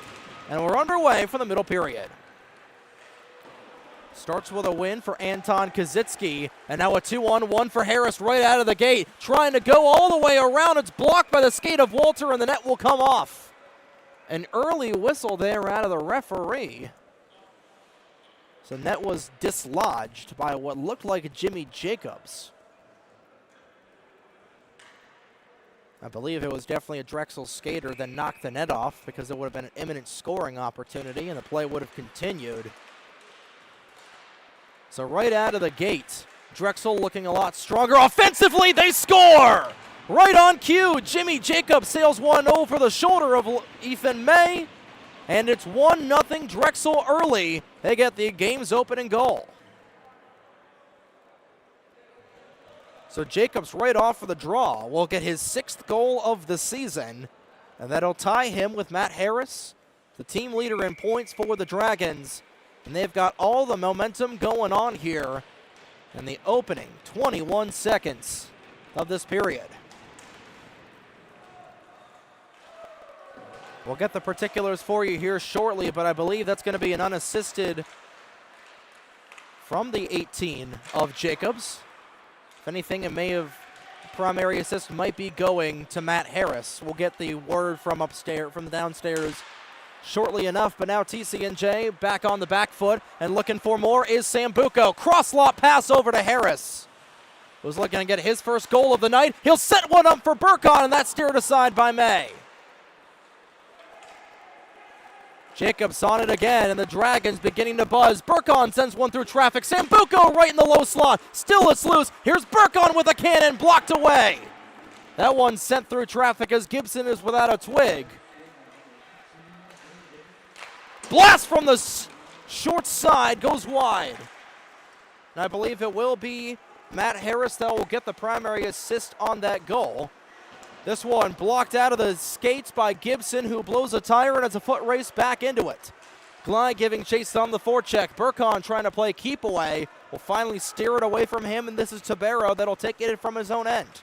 and we're underway for the middle period. Starts with a win for Anton Kazitsky, and now a 2-on-1 for Harris right out of the gate. Trying to go all the way around. It's blocked by the skate of Walter, and the net will come off. An early whistle there out of the referee. So net was dislodged by what looked like Jimmy Jacobs. I believe it was definitely a Drexel skater that knocked the net off, because it would have been an imminent scoring opportunity, and the play would have continued. So right out of the gate, Drexel looking a lot stronger. Offensively, they score! Right on cue, Jimmy Jacobs sails one over the shoulder of Ethan May, and it's 1-0 Drexel early. They get the game's opening goal. So Jacobs right off for the draw will get his 6th goal of the season, and that'll tie him with Matt Harris, the team leader in points for the Dragons. And they've got all the momentum going on here in the opening 21 seconds of this period. We'll get the particulars for you here shortly, but I believe that's going to be an unassisted from the 18 of Jacobs. If anything, it may have, primary assist might be going to Matt Harris. We'll get the word from upstairs, from the downstairs shortly enough, but now TCNJ back on the back foot, and looking for more is Sambuco. Cross-lot pass over to Harris, who's looking to get his first goal of the night. He'll set one up for Burkon, and that's steered aside by May. Jacobs on it again, and the Dragons beginning to buzz. Burkon sends one through traffic. Sambuco right in the low slot. Still it's loose. Here's Burkon with a cannon, blocked away. That one sent through traffic as Gibson is without a twig. Blast from the short side, goes wide. And I believe it will be Matt Harris that will get the primary assist on that goal. This one blocked out of the skates by Gibson, who blows a tire and has a foot race back into it. Glide giving chase on the forecheck. Burkon trying to play keep away. Will finally steer it away from him, and this is Tabero that'll take it from his own end.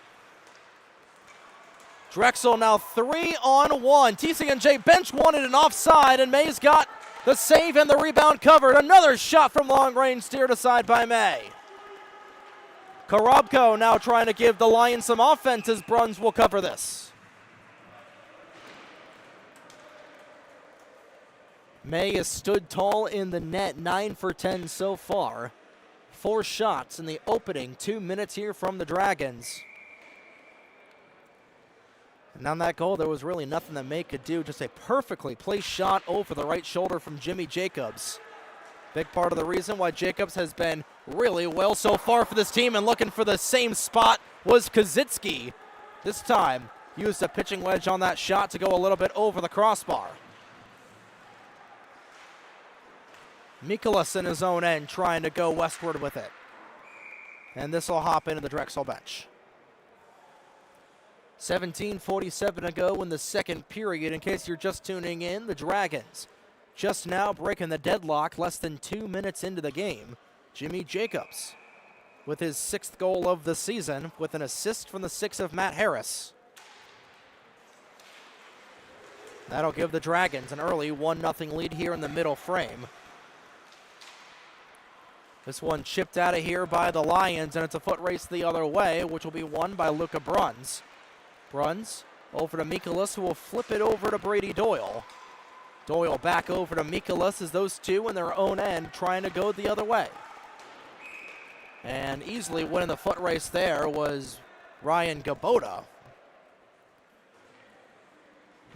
Drexel now 3-on-1. TCNJ bench wanted an offside, and May's got the save and the rebound covered. Another shot from long range steered aside by May. Korobko now trying to give the Lions some offense as Bruns will cover this. May has stood tall in the net, 9 for 10 so far. 4 shots in the opening 2 minutes here from the Dragons. And on that goal, there was really nothing that May could do. Just a perfectly placed shot over the right shoulder from Jimmy Jacobs. Big part of the reason why Jacobs has been really well so far for this team, and looking for the same spot was Kazitsky. This time, used a pitching wedge on that shot to go a little bit over the crossbar. Mikolas in his own end trying to go westward with it. And this will hop into the Drexel bench. 17:47 to go in the second period. In case you're just tuning in, the Dragons just now breaking the deadlock less than 2 minutes into the game. Jimmy Jacobs with his 6th goal of the season with an assist from the 6 of Matt Harris. That'll give the Dragons an early 1-0 lead here in the middle frame. This one chipped out of here by the Lions, and it's a foot race the other way, which will be won by Luca Bruns. Bruns over to Mikolas, who will flip it over to Brady Doyle. Doyle back over to Mikolas as those two in their own end trying to go the other way. And easily winning the foot race there was Ryan Gabota.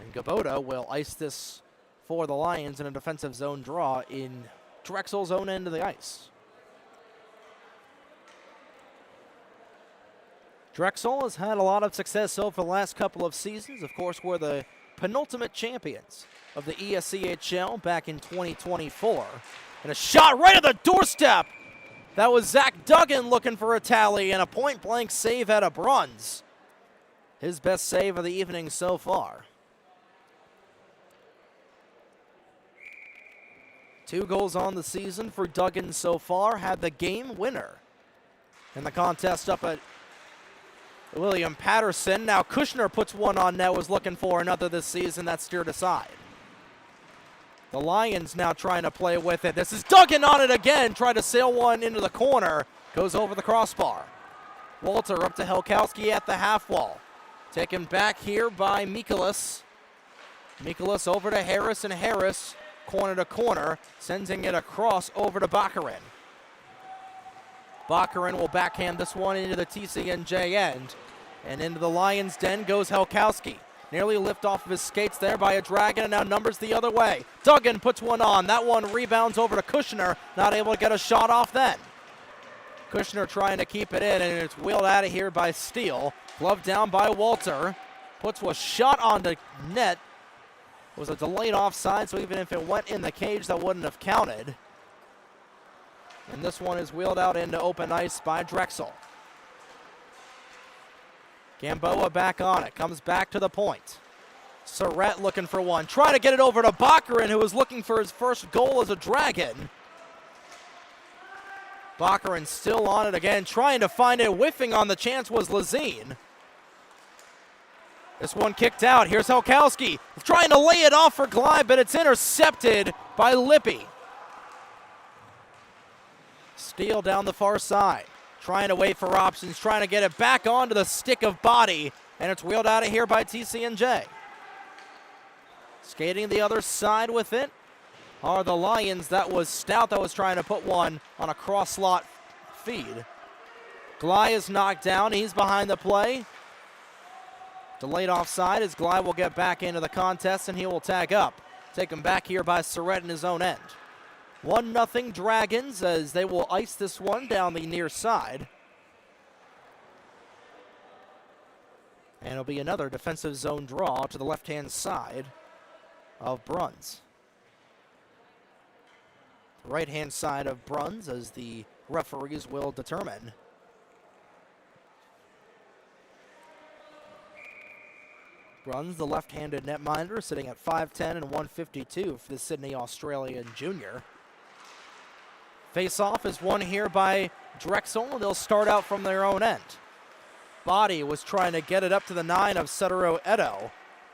And Gabota will ice this for the Lions in a defensive zone draw in Drexel's own end of the ice. Drexel has had a lot of success over the last couple of seasons. Of course, we're the penultimate champions of the ESCHL back in 2024. And a shot right at the doorstep. That was Zach Duggan looking for a tally, and a point-blank save out of Bruns. His best save of the evening so far. 2 goals on the season for Duggan so far. Had the game winner in the contest up at William Patterson. Now Kushner puts one on net, was looking for another this season. That's steered aside. The Lions now trying to play with it. This is Duggan on it again. Tried to sail one into the corner. Goes over the crossbar. Walter up to Helkowski at the half wall. Taken back here by Mikolas. Mikolas over to Harris, and Harris corner to corner, sending it across over to Baccarin. Baccarin will backhand this one into the TCNJ end. And into the Lions' den goes Helkowski. Nearly lift off of his skates there by a Dragon, and now numbers the other way. Duggan puts one on. That one rebounds over to Kushner. Not able to get a shot off then. Kushner trying to keep it in, and it's wheeled out of here by Steele. Glove down by Walter. Puts a shot onto net. It was a delayed offside, so even if it went in the cage, that wouldn't have counted. And this one is wheeled out into open ice by Drexel. Gamboa back on it, comes back to the point. Surratt looking for one, trying to get it over to Baccarin, who was looking for his first goal as a Dragon. Baccarin still on it again, trying to find it. Whiffing on the chance was Lazine. This one kicked out. Here's Helkowski trying to lay it off for Glide, but it's intercepted by Lippy. Steele down the far side, trying to wait for options, trying to get it back onto the stick of Body, and it's wheeled out of here by TCNJ. Skating the other side with it are the Lions. That was Stout that was trying to put one on a cross slot feed. Glide is knocked down. He's behind the play. Delayed offside as Glide will get back into the contest, and he will tag up. Taken back here by Surratt in his own end. 1-0 Dragons as they will ice this one down the near side. And it'll be another defensive zone draw to the left-hand side of Bruns. The right-hand side of Bruns as the referees will determine. Bruns, the left-handed netminder, sitting at 5'10" and 152 for the Sydney Australian junior. Face-off is won here by Drexel, and they'll start out from their own end. Body was trying to get it up to the 9 of Sotero Edo.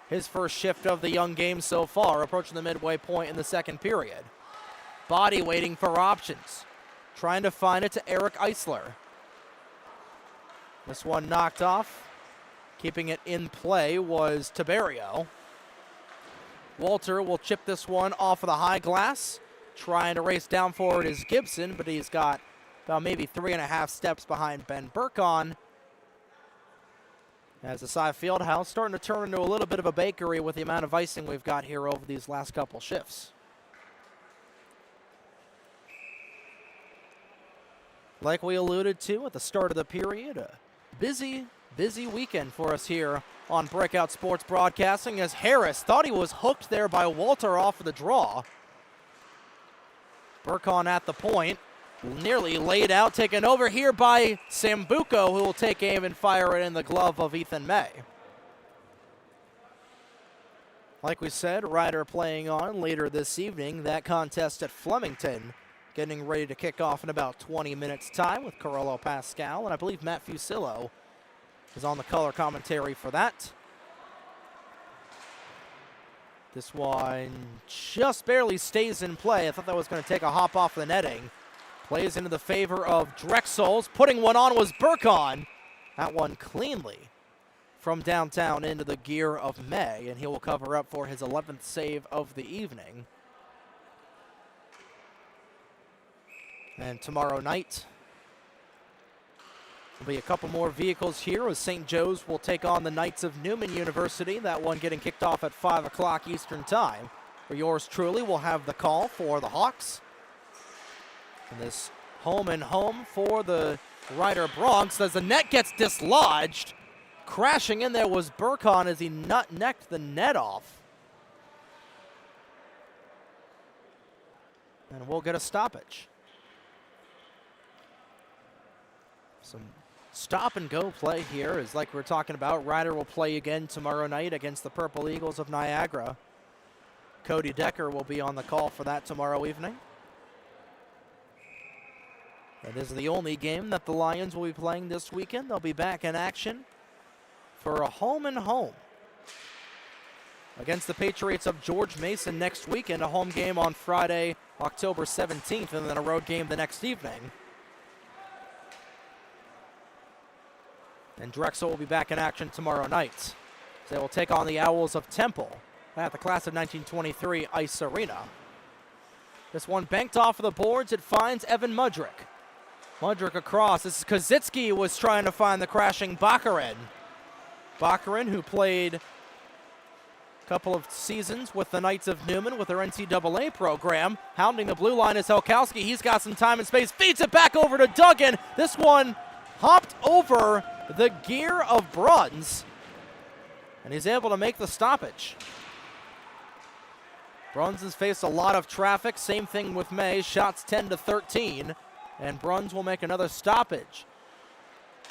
His first shift of the young game so far, approaching the midway point in the second period. Body waiting for options, trying to find it to Eric Eisler. This one knocked off. Keeping it in play was Tiberio. Walter will chip this one off of the high glass. Trying to race down forward is Gibson, but he's got about maybe 3.5 steps behind Ben Burkon. As the TSAI Field House starting to turn into a little bit of a bakery with the amount of icing we've got here over these last couple shifts. Like we alluded to at the start of the period, a busy weekend for us here on Breakout Sports Broadcasting, as Harris thought he was hooked there by Walter off of the draw. Burkon at the point, nearly laid out, taken over here by Sambuco, who will take aim and fire it in the glove of Ethan May. Like we said, Ryder playing on later this evening, that contest at Flemington, getting ready to kick off in about 20 minutes time with Carlo Pascal, and I believe Matt Fusillo is on the color commentary for that. This one just barely stays in play. I thought that was going to take a hop off the netting. Plays into the favor of Drexel's. Putting one on was Burkon. That one cleanly from downtown into the gear of May, and he will cover up for his 11th save of the evening. And tomorrow night, there'll be a couple more vehicles here as St. Joe's will take on the Knights of Newman University. That one getting kicked off at 5 o'clock Eastern time, where yours truly will have the call for the Hawks. And this home and home for the Ryder Bronx as the net gets dislodged. Crashing in there was Burkon as he nut-necked the net off. And we'll get a stoppage. Some stop-and-go play here is like we're talking about. Ryder will play again tomorrow night against the Purple Eagles of Niagara. Cody Decker will be on the call for that tomorrow evening. It is the only game that the Lions will be playing this weekend. They'll be back in action for a home-and-home against the Patriots of George Mason next weekend, a home game on Friday, October 17th, and then a road game the next evening. And Drexel will be back in action tomorrow night. They will take on the Owls of Temple at the class of 1923 Ice Arena. This one banked off of the boards. It finds Evan Mudrick. Mudrick across. This is Kozitsky was trying to find the crashing Bakarin. Bakarin, who played a couple of seasons with the Knights of Newman with their NCAA program. Hounding the blue line is Helkowski. He's got some time and space. Feeds it back over to Duggan. This one hopped over the gear of Bruns, and he's able to make the stoppage. Bruns has faced a lot of traffic. Same thing with May. Shots 10-13. And Bruns will make another stoppage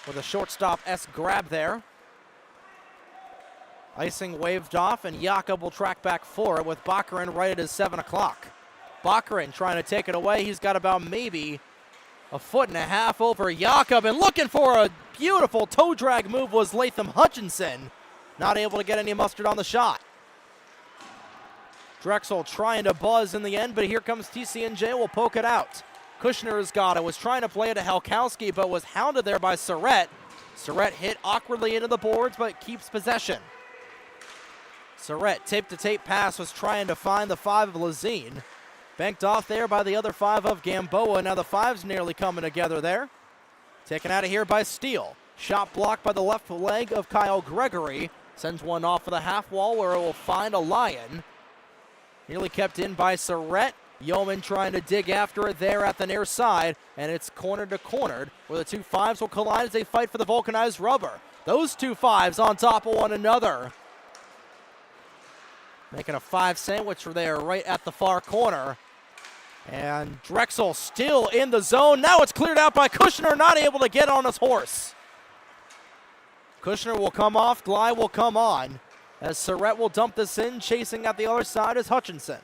with a shortstop-esque grab there. Icing waved off, and Jakob will track back for it with Bakarin right at his 7 o'clock. Bakarin trying to take it away. He's got about maybe a 1.5 foot over Jakob, and looking for a beautiful toe drag move was Latham Hutchinson. Not able to get any mustard on the shot. Drexel trying to buzz in the end, but here comes TCNJ, will poke it out. Kushner's got it, was trying to play it to Helkowski, but was hounded there by Surrett. Surrett hit awkwardly into the boards, but keeps possession. Surrett, tape-to-tape pass, was trying to find the 5 of Lazine. Banked off there by the other 5 of Gamboa. Now the 5's nearly coming together there. Taken out of here by Steele. Shot blocked by the left leg of Kyle Gregory. Sends one off of the half wall where it will find a Lion. Nearly kept in by Surrett. Yeoman trying to dig after it there at the near side, and it's corner to corner where the two 5s will collide as they fight for the vulcanized rubber. Those two 5s on top of one another. Making a 5 sandwich there right at the far corner. And Drexel still in the zone. Now it's cleared out by Kushner, not able to get on his horse. Kushner will come off, Glide will come on, as Surrett will dump this in. Chasing at the other side is Hutchinson.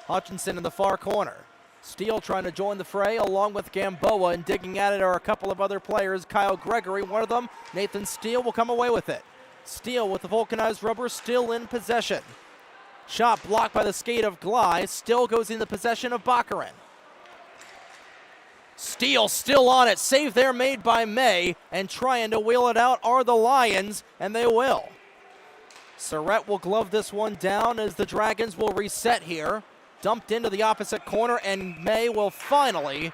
Hutchinson in the far corner. Steele trying to join the fray along with Gamboa, and digging at it are a couple of other players. Kyle Gregory, one of them. Nathan Steele will come away with it. Steele with the vulcanized rubber still in possession. Shot blocked by the skate of Glide. Still goes in the possession of Bakarin. Steele still on it. Save there made by May, and trying to wheel it out are the Lions, and they will. Surratt will glove this one down as the Dragons will reset here. Dumped into the opposite corner, and May will finally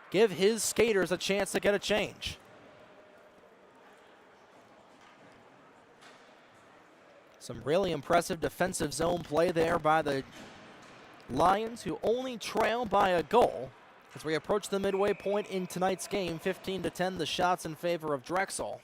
give his skaters a chance to get a change. Some really impressive defensive zone play there by the Lions, who only trail by a goal. As we approach the midway point in tonight's game, 15-10, the shots in favor of Drexel.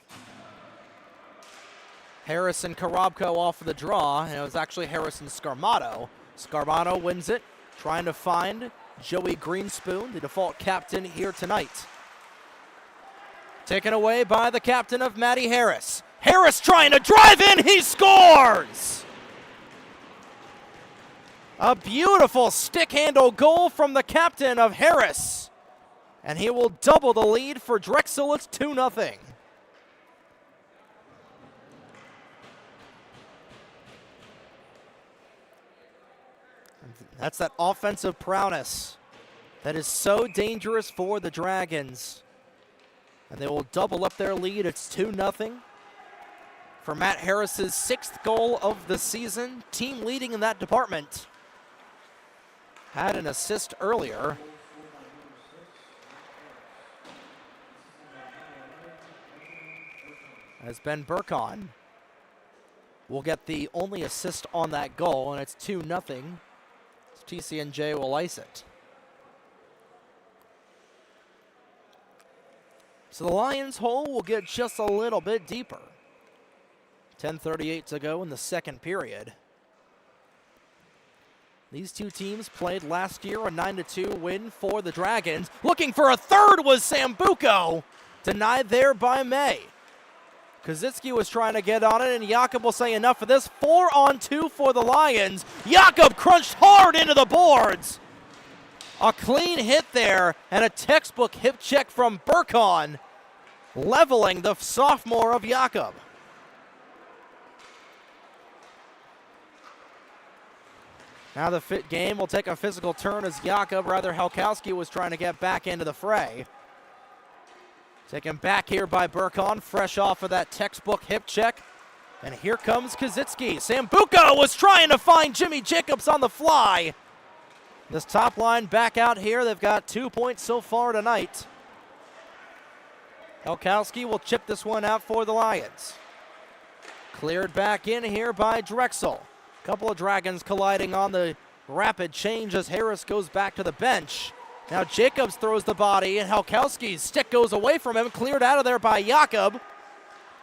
Harrison Karabko off of the draw, and it was actually Harrison Scarmato. Scarmato wins it, trying to find Joey Greenspoon, the default captain here tonight. Taken away by the captain of Matty Harris. Harris trying to drive in, he scores! A beautiful stick handle goal from the captain of Harris. And he will double the lead for Drexel. It's 2-0. That's that offensive prowess that is so dangerous for the Dragons. And they will double up their lead. It's 2-0. For Matt Harris's 6th goal of the season, team leading in that department. Had an assist earlier. As Ben Burkon will get the only assist on that goal, and it's 2-0. TCNJ will ice it. So the Lions' hole will get just a little bit deeper. 10:38 to go in the second period. These two teams played last year, a 9-2 win for the Dragons. Looking for a third was Sambuco. Denied there by May. Kozitsky was trying to get on it, and Jakob will say enough of this. 4-on-2 for the Lions. Jakob crunched hard into the boards. A clean hit there, and a textbook hip check from Burkon, leveling the sophomore of Jakob. Now the game will take a physical turn as Jakob, rather Halkowski, was trying to get back into the fray. Taken back here by Burkon, fresh off of that textbook hip check. And here comes Kozitsky. Sambuco was trying to find Jimmy Jacobs on the fly. This top line back out here. They've got 2 points so far tonight. Halkowski will chip this one out for the Lions. Cleared back in here by Drexel. Couple of Dragons colliding on the rapid change as Harris goes back to the bench. Now Jacobs throws the body, and Halkowski's stick goes away from him, cleared out of there by Jakob.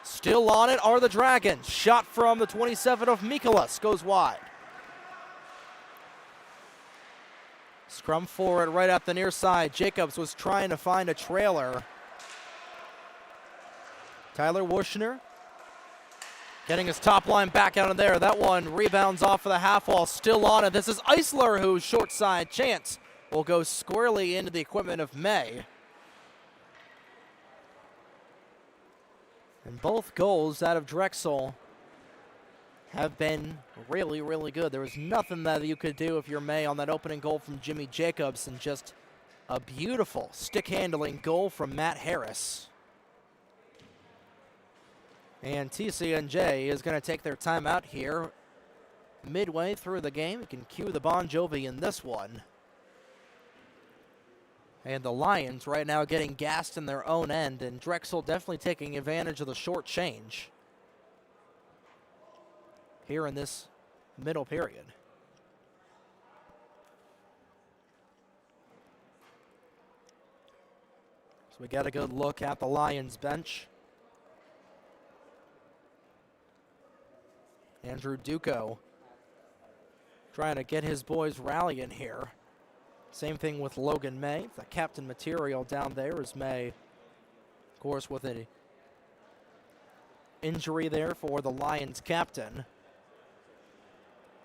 Still on it are the Dragons. Shot from the 27 of Mikolas goes wide. Scrum forward right at the near side. Jacobs was trying to find a trailer. Tyler Wushner getting his top line back out of there. That one rebounds off of the half wall, still on it. This is Eisler, who's short side. Chance will go squarely into the equipment of May. And both goals out of Drexel have been really, really good. There was nothing that you could do if you're May on that opening goal from Jimmy Jacobs, and just a beautiful stick handling goal from Matt Harris. And TCNJ is going to take their time out here midway through the game. You can cue the Bon Jovi in this one. And the Lions right now getting gassed in their own end, and Drexel definitely taking advantage of the short change here in this middle period. So we got a good look at the Lions bench. Andrew Duco trying to get his boys rallying here. Same thing with Logan May, the captain material down there, as May, of course, with an injury there for the Lions captain.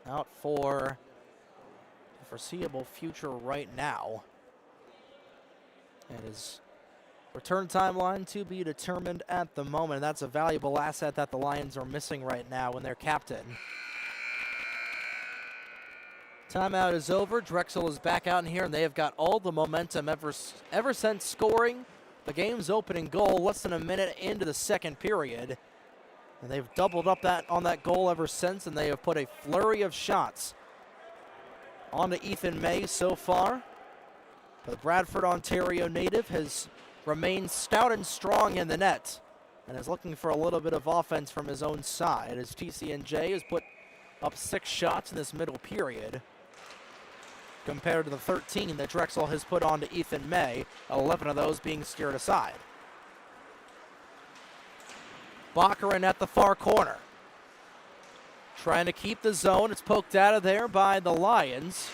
Out for the foreseeable future right now. And his return timeline to be determined at the moment. That's a valuable asset that the Lions are missing right now in their captain. Timeout is over. Drexel is back out in here, and they have got all the momentum ever since scoring the game's opening goal less than a minute into the second period. And they've doubled up on that goal ever since, and they have put a flurry of shots onto Ethan May so far. The Bradford, Ontario native has remained stout and strong in the net and is looking for a little bit of offense from his own side as TCNJ has put up 6 shots in this middle period compared to the 13 that Drexel has put on to Ethan May, 11 of those being steered aside. Baccarin at the far corner. Trying to keep the zone. It's poked out of there by the Lions.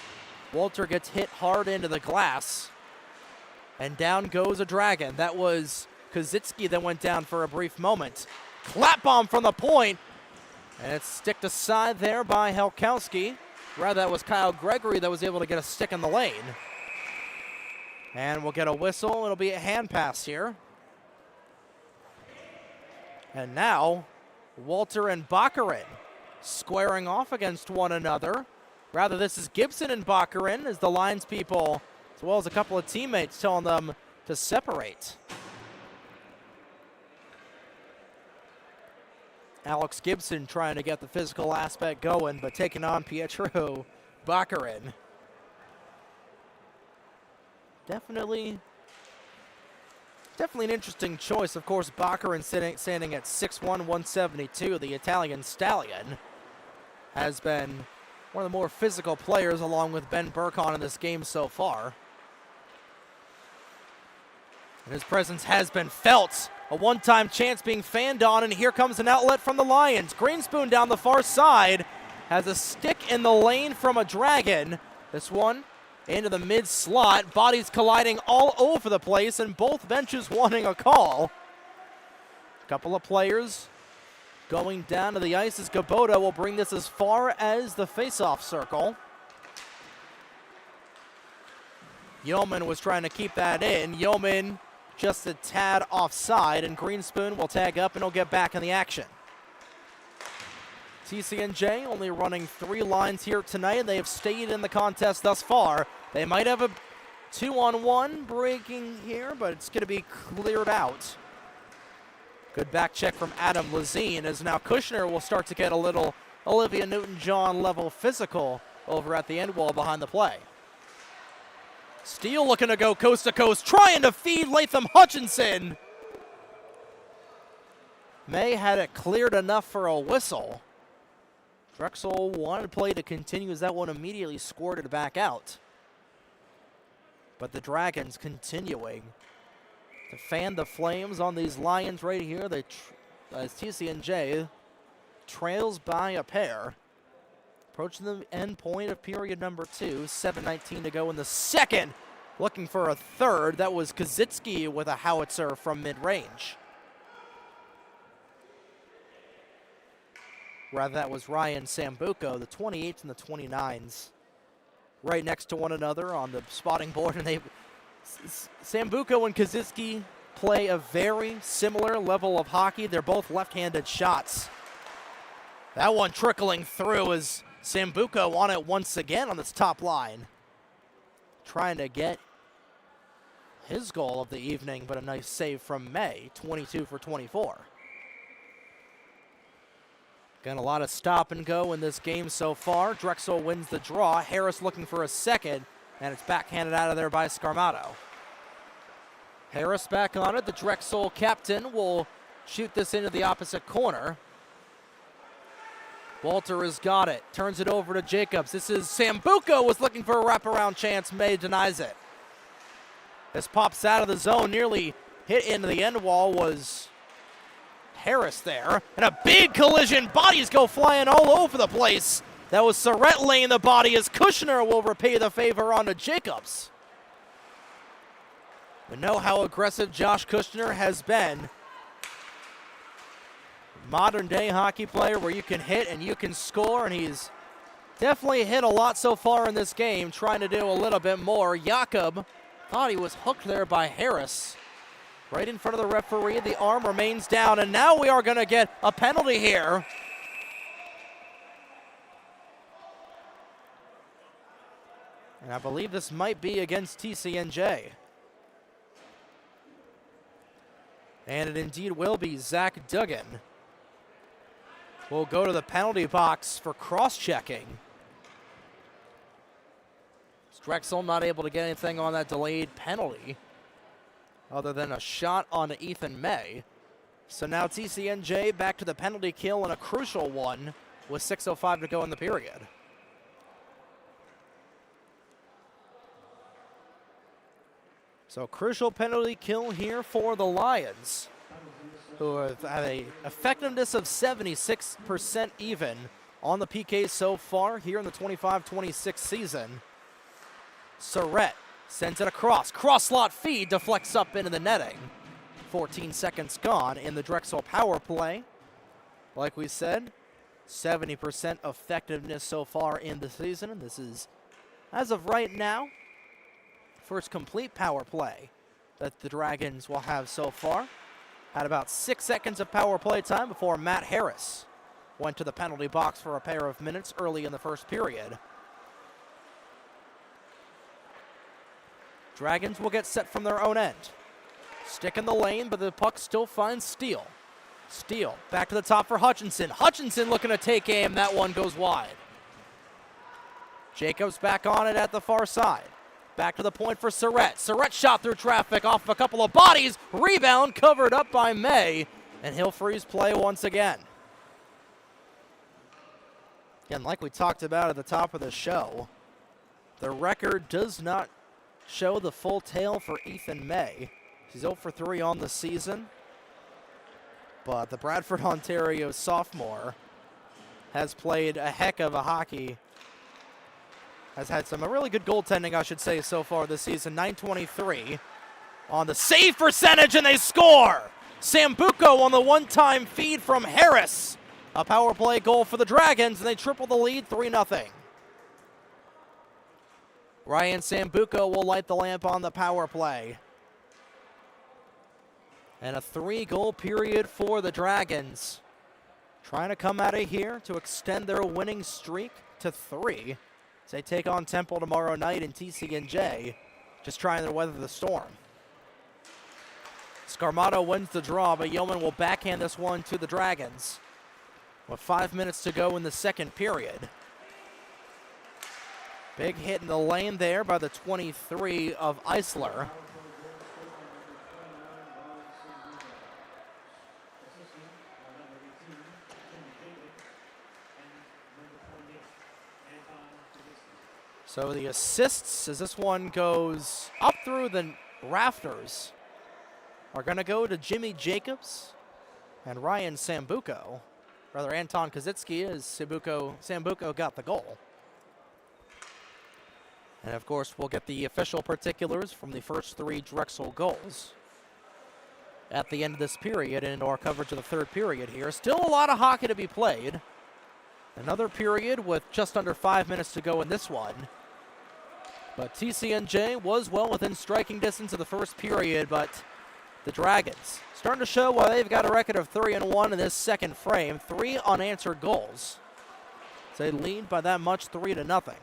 Walter gets hit hard into the glass. And down goes a Dragon. That was Kozitsky that went down for a brief moment. Clap bomb from the point. And it's sticked aside there by Helkowski. Rather, that was Kyle Gregory that was able to get a stick in the lane. And we'll get a whistle. It'll be a hand pass here. And now, Walter and Baccarin squaring off against one another. Rather, this is Gibson and Baccarin as the Lions people, as well as a couple of teammates, telling them to separate. Alex Gibson trying to get the physical aspect going, but taking on Pietro Baccarin. Definitely an interesting choice. Of course, Baccarin standing at 6'1", 172, the Italian stallion, has been one of the more physical players along with Ben Burkon in this game so far. And his presence has been felt. A one-time chance being fanned on, and here comes an outlet from the Lions. Greenspoon down the far side has a stick in the lane from a Dragon. This one into the mid-slot. Bodies colliding all over the place, and both benches wanting a call. A couple of players going down to the ice as Gabota will bring this as far as the face-off circle. Yeoman was trying to keep that in. Yeoman just a tad offside, and Greenspoon will tag up and he'll get back in the action. TCNJ only running 3 lines here tonight, and they have stayed in the contest thus far. They might have a 2-on-1 breaking here, but it's going to be cleared out. Good back check from Adam Lazine, as now Kushner will start to get a little Olivia Newton-John level physical over at the end wall behind the play. Steele looking to go coast to coast, trying to feed Latham Hutchinson. May had it cleared enough for a whistle. Drexel wanted play to continue as that one immediately squirted back out. But the Dragons continuing to fan the flames on these Lions right here. As TCNJ trails by a pair. Approaching the end point of period number 2. 7:19 to go in the second. Looking for a third. That was Kozitsky with a howitzer from mid-range. Rather, that was Ryan Sambuco, the 28s and the 29s, right next to one another on the spotting board. And Sambuco and Kozitsky play a very similar level of hockey. They're both left-handed shots. That one trickling through as Sambuco on it once again on this top line. Trying to get his goal of the evening, but a nice save from May, 22 for 24. Got a lot of stop and go in this game so far. Drexel wins the draw. Harris looking for a second, and it's backhanded out of there by Scarmato. Harris back on it. The Drexel captain will shoot this into the opposite corner. Walter has got it. Turns it over to Jacobs. This is Sambuco was looking for a wraparound chance. May denies it. This pops out of the zone. Nearly hit into the end wall was Harris there. And a big collision. Bodies go flying all over the place. That was Surrett laying the body as Kushner will repay the favor onto Jacobs. We know how aggressive Josh Kushner has been. Modern day hockey player where you can hit and you can score, and he's definitely hit a lot so far in this game, trying to do a little bit more. Jakob thought he was hooked there by Harris. Right in front of the referee, the arm remains down, and now we are going to get a penalty here. And I believe this might be against TCNJ. And it indeed will be. Zach Duggan will go to the penalty box for cross-checking. Drexel not able to get anything on that delayed penalty other than a shot on Ethan May. So now TCNJ back to the penalty kill and a crucial one with 6:05 to go in the period. So crucial penalty kill here for the Lions, who have had an effectiveness of 76% even on the PK so far here in the 25-26 season. Surrett sends it across. Cross slot feed deflects up into the netting. 14 seconds gone in the Drexel power play. Like we said, 70% effectiveness so far in the season. And this is, as of right now, first complete power play that the Dragons will have so far. Had about 6 seconds of power play time before Matt Harris went to the penalty box for a pair of minutes early in the first period. Dragons will get set from their own end. Stick in the lane, but the puck still finds Steele. Steele back to the top for Hutchinson. Hutchinson looking to take aim. That one goes wide. Jacobs back on it at the far side. Back to the point for Surrett. Surrett shot through traffic off a couple of bodies. Rebound covered up by May, and he'll freeze play once again. Again, like we talked about at the top of the show, the record does not show the full tale for Ethan May. He's 0 for 3 on the season, but the Bradford, Ontario sophomore has played a heck of a hockey. Has had some really good goaltending, I should say, so far this season. .923 on the save percentage, and they score! Sambuco on the one-time feed from Harris. A power play goal for the Dragons, and they triple the lead 3-0. Ryan Sambuco will light the lamp on the power play. And a 3-goal period for the Dragons. Trying to come out of here to extend their winning streak to 3. As they take on Temple tomorrow night in TCNJ, just trying to weather the storm. Scarmato wins the draw, but Yeoman will backhand this one to the Dragons with 5 minutes to go in the second period. Big hit in the lane there by the 23 of Eisler. So the assists, as this one goes up through the rafters, are going to go to Jimmy Jacobs and Ryan Sambuco. Rather, Anton Kazitsky, as Sambuco got the goal. And of course, we'll get the official particulars from the first 3 Drexel goals at the end of this period and into our coverage of the third period here. Still a lot of hockey to be played. Another period with just under 5 minutes to go in this one. But TCNJ was well within striking distance of the first period, but the Dragons starting to show why they've got a record of 3-1 in this second frame. 3 unanswered goals. So they lead by that much, 3-0.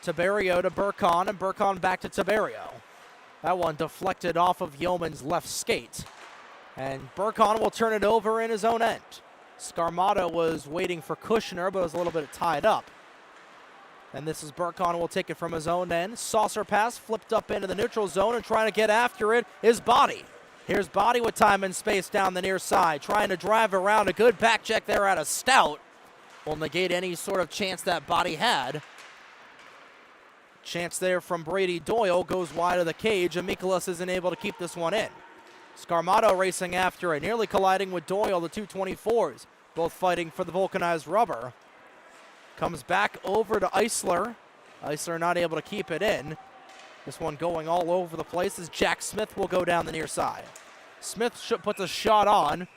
Tiberio to Burkon, and Burkon back to Tiberio. That one deflected off of Yeoman's left skate. And Burkon will turn it over in his own end. Scarmato was waiting for Kushner, but was a little bit tied up. And this is Burkon will take it from his own end. Saucer pass flipped up into the neutral zone, and trying to get after it is Body. Here's Body with time and space down the near side, trying to drive around. A good back check there out of Stout will negate any sort of chance that Body had. Chance there from Brady Doyle goes wide of the cage, and Mikolas isn't able to keep this one in. Scarmato racing after it, nearly colliding with Doyle, the 224s, both fighting for the vulcanized rubber. Comes back over to Eisler. Eisler not able to keep it in. This one going all over the place as Jack Smith will go down the near side. Smith puts a shot on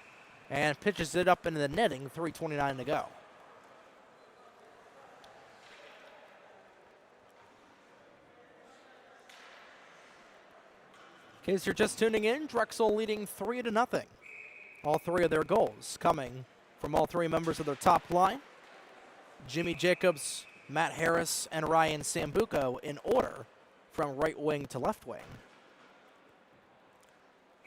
and pitches it up into the netting, 3:29 to go. In case you're just tuning in, Drexel leading 3-0. All 3 of their goals coming from all 3 members of their top line. Jimmy Jacobs, Matt Harris, and Ryan Sambuco in order from right wing to left wing.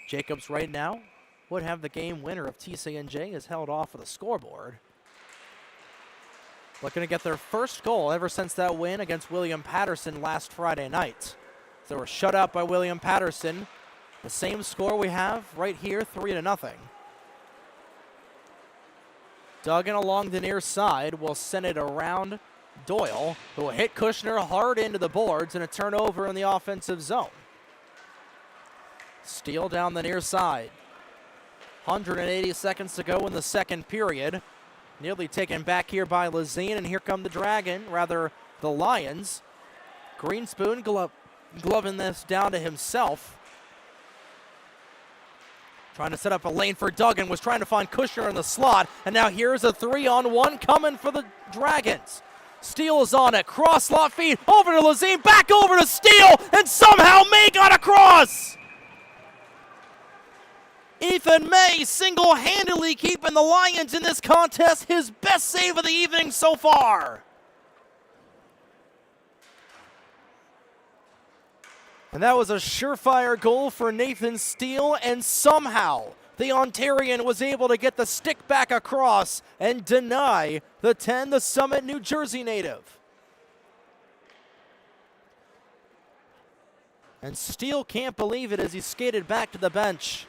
Jacobs right now would have the game winner if TCNJ is held off of the scoreboard. Looking to get their first goal ever since that win against William Patterson last Friday night. They were shut out by William Patterson. The same score we have right here, 3-0. Duggan along the near side will send it around Doyle, who will hit Kushner hard into the boards and a turnover in the offensive zone. Steele down the near side. 180 seconds to go in the second period. Nearly taken back here by Lazine, and here come the Lions. Greenspoon gloving this down to himself. Trying to set up a lane for Duggan, was trying to find Kushner in the slot, and now here's a 3-on-1 coming for the Dragons. Steele is on it, cross slot feed, over to Lazine, back over to Steele, and somehow May got across! Ethan May single-handedly keeping the Lions in this contest, his best save of the evening so far. And that was a surefire goal for Nathan Steele, and somehow the Ontarian was able to get the stick back across and deny the 10, the Summit, New Jersey native. And Steele can't believe it as he skated back to the bench.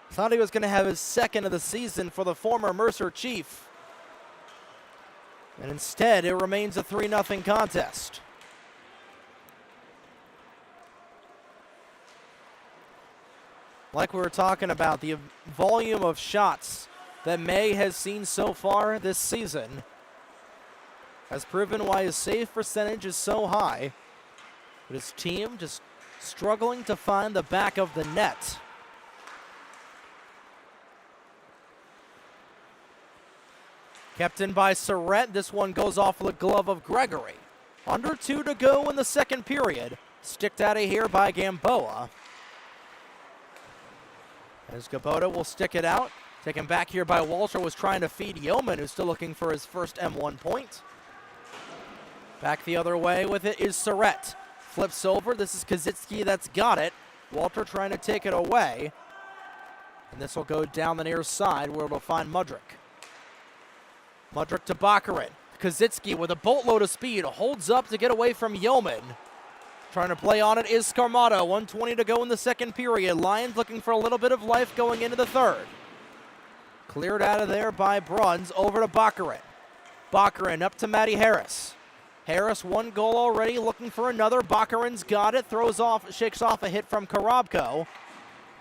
Thought he was going to have his second of the season for the former Mercer Chief. And instead, it remains a 3-0 contest. Like we were talking about, the volume of shots that May has seen so far this season has proven why his save percentage is so high. But his team just struggling to find the back of the net. Kept in by Surrett. This one goes off the glove of Gregory. Under 2 to go in the second period. Sticked out of here by Gamboa. As Gabota will stick it out. Taken back here by Walter, was trying to feed Yeoman, who's still looking for his first M1 point. Back the other way with it is Surrett. Flips over. This is Kazitsky that's got it. Walter trying to take it away. And this will go down the near side where it'll find Mudrick. Mudrick to Baccarin. Kazitsky with a boatload of speed holds up to get away from Yeoman. Trying to play on it is Scarmato. 1:20 to go in the second period. Lions looking for a little bit of life going into the third. Cleared out of there by Bruns. Over to Baccarin. Baccarin up to Matty Harris. Harris, one goal already, looking for another. Baccarin's got it. Shakes off a hit from Karabko.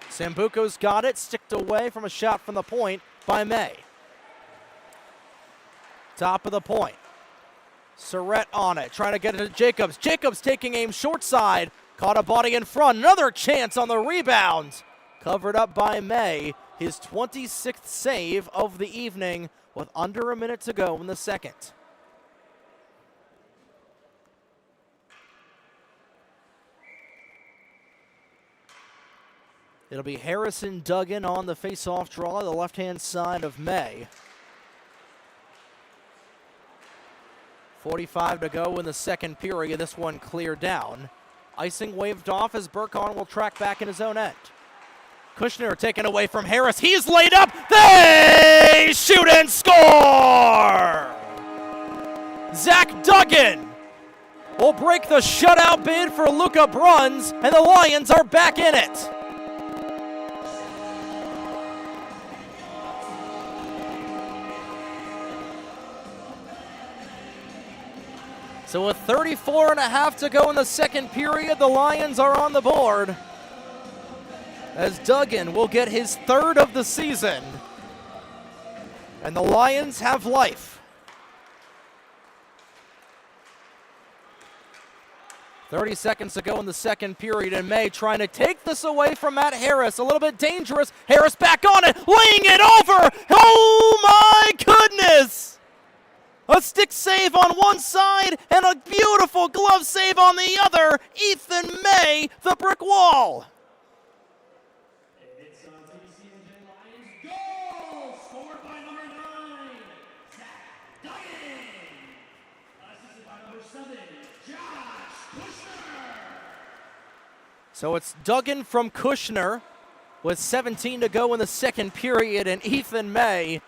Sambuco's got it. Sticked away from a shot from the point by May. Top of the point. Surrett on it, trying to get it to Jacobs. Jacobs taking aim short side. Caught a body in front. Another chance on the rebound. Covered up by May. His 26th save of the evening with under a minute to go in the second. It'll be Harrison Duggan on the face-off draw, the left-hand side of May. 45 to go in the second period. This one cleared down. Icing waved off as Burkhardt will track back in his own end. Kushner taken away from Harris. He's laid up. They shoot and score! Zach Duggan will break the shutout bid for Luca Bruns, and the Lions are back in it. So with 34 and a half to go in the second period, the Lions are on the board as Duggan will get his third of the season. And the Lions have life. 30 seconds to go in the second period, and May trying to take this away from Matt Harris. A little bit dangerous. Harris back on it, laying it over. Oh my goodness! A stick save on one side and a beautiful glove save on the other. Ethan May, the brick wall. It's TCNJ Lions goal, scored by number 9, Zach Duggan. Assisted by number 7, Josh Kushner. So it's Duggan from Kushner with 17 to go in the second period, and Ethan May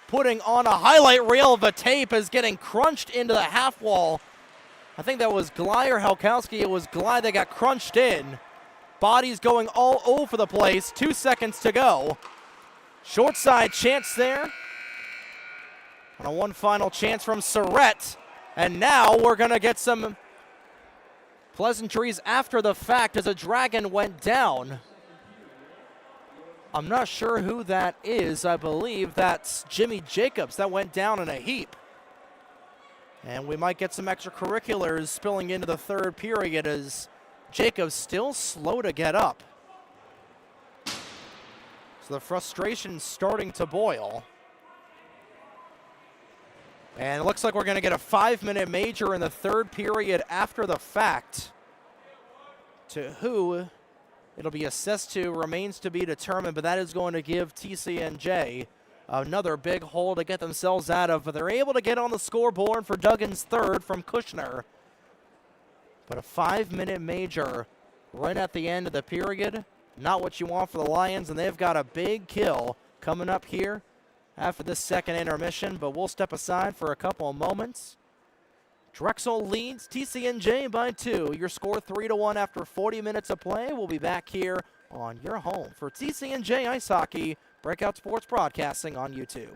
putting on a highlight reel of a tape is getting crunched into the half wall. I think that was Glei or Halkowski. It was Glei that got crunched in. Bodies going all over the place. 2 seconds to go. Short side chance there. And one final chance from Surrett. And now we're going to get some pleasantries after the fact as a Dragon went down. I'm not sure who that is. I believe that's Jimmy Jacobs that went down in a heap. And we might get some extracurriculars spilling into the third period as Jacobs still slow to get up. So the frustration's starting to boil. And it looks like we're going to get a 5-minute major in the third period after the fact. To who it'll be assessed to remains to be determined, but that is going to give TCNJ another big hole to get themselves out of. But they're able to get on the scoreboard for Duggan's third from Kushner. But a 5-minute major right at the end of the period, not what you want for the Lions, and they've got a big kill coming up here after this second intermission, but we'll step aside for a couple of moments. Drexel leads TCNJ by 2. Your score 3-1 after 40 minutes of play. We'll be back here on your home for TCNJ Ice Hockey, Breakout Sports Broadcasting on YouTube.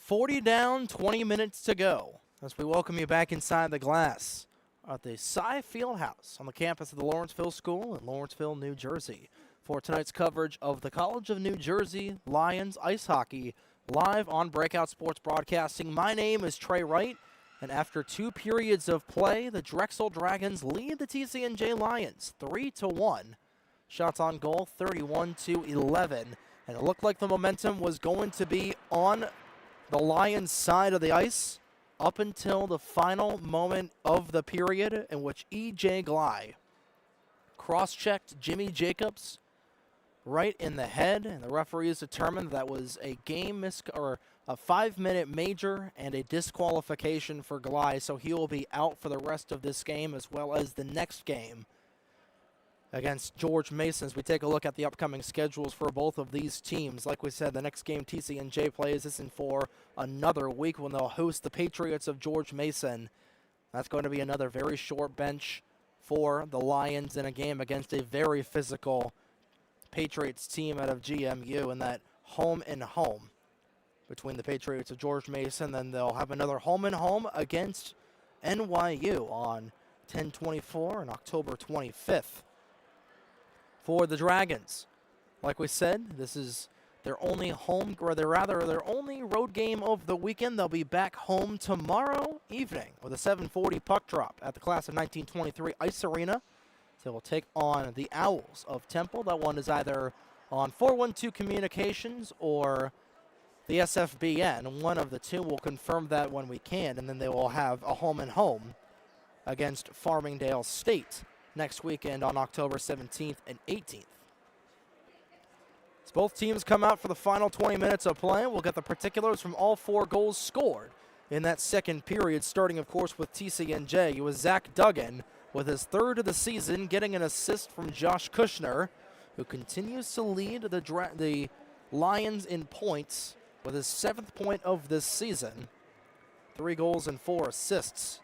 40 down, 20 minutes to go as we welcome you back inside the glass at the TSAI Field House on the campus of the Lawrenceville School in Lawrenceville, New Jersey for tonight's coverage of the College of New Jersey Lions ice hockey live on Breakout Sports Broadcasting. My name is Trey Wright, and after 2 periods of play, the Drexel Dragons lead the TCNJ Lions 3-1. Shots on goal 31-11, and it looked like the momentum was going to be on the Lions' side of the ice up until the final moment of the period, in which E.J. Gley cross-checked Jimmy Jacobs right in the head, and the referees determined that was a a 5-minute major and a disqualification for Gley, so he will be out for the rest of this game as well as the next game against George Mason. As we take a look at the upcoming schedules for both of these teams, like we said, the next game TCNJ plays isn't for another week when they'll host the Patriots of George Mason. That's going to be another very short bench for the Lions in a game against a very physical Patriots team out of GMU, in that home and home between the Patriots of George Mason. Then they'll have another home and home against NYU on 10/24 and October 25th. For the Dragons, like we said, this is their only their only road game of the weekend. They'll be back home tomorrow evening with a 7:40 puck drop at the Class of 1923 Ice Arena. So we'll take on the Owls of Temple. That one is either on 412 Communications or the SFBN. One of the two. Will confirm that when we can, and then they will have a home and home against Farmingdale State next weekend on October 17th and 18th. As both teams come out for the final 20 minutes of play, we'll get the particulars from all 4 goals scored in that second period, starting, of course, with TCNJ. It was Zach Duggan with his 3rd of the season, getting an assist from Josh Kushner, who continues to lead the Lions in points with his 7th point of this season. 3 goals and 4 assists.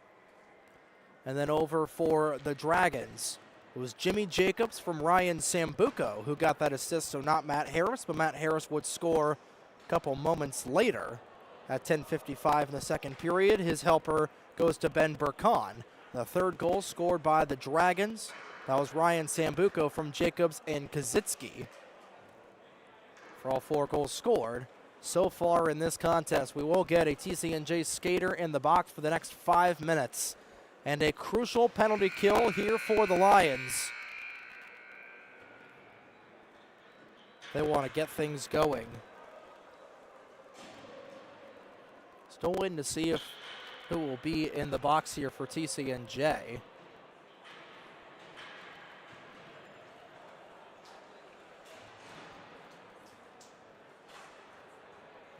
And then over for the Dragons, it was Jimmy Jacobs from Ryan Sambuco who got that assist, so not Matt Harris, but Matt Harris would score a couple moments later at 10:55 in the second period. His helper goes to Ben Burkan. The 3rd goal scored by the Dragons, that was Ryan Sambuco from Jacobs and Kazitsky. For all 4 goals scored so far in this contest, we will get a TCNJ skater in the box for the next 5 minutes. And a crucial penalty kill here for the Lions. They want to get things going. Still waiting to see who will be in the box here for TCNJ.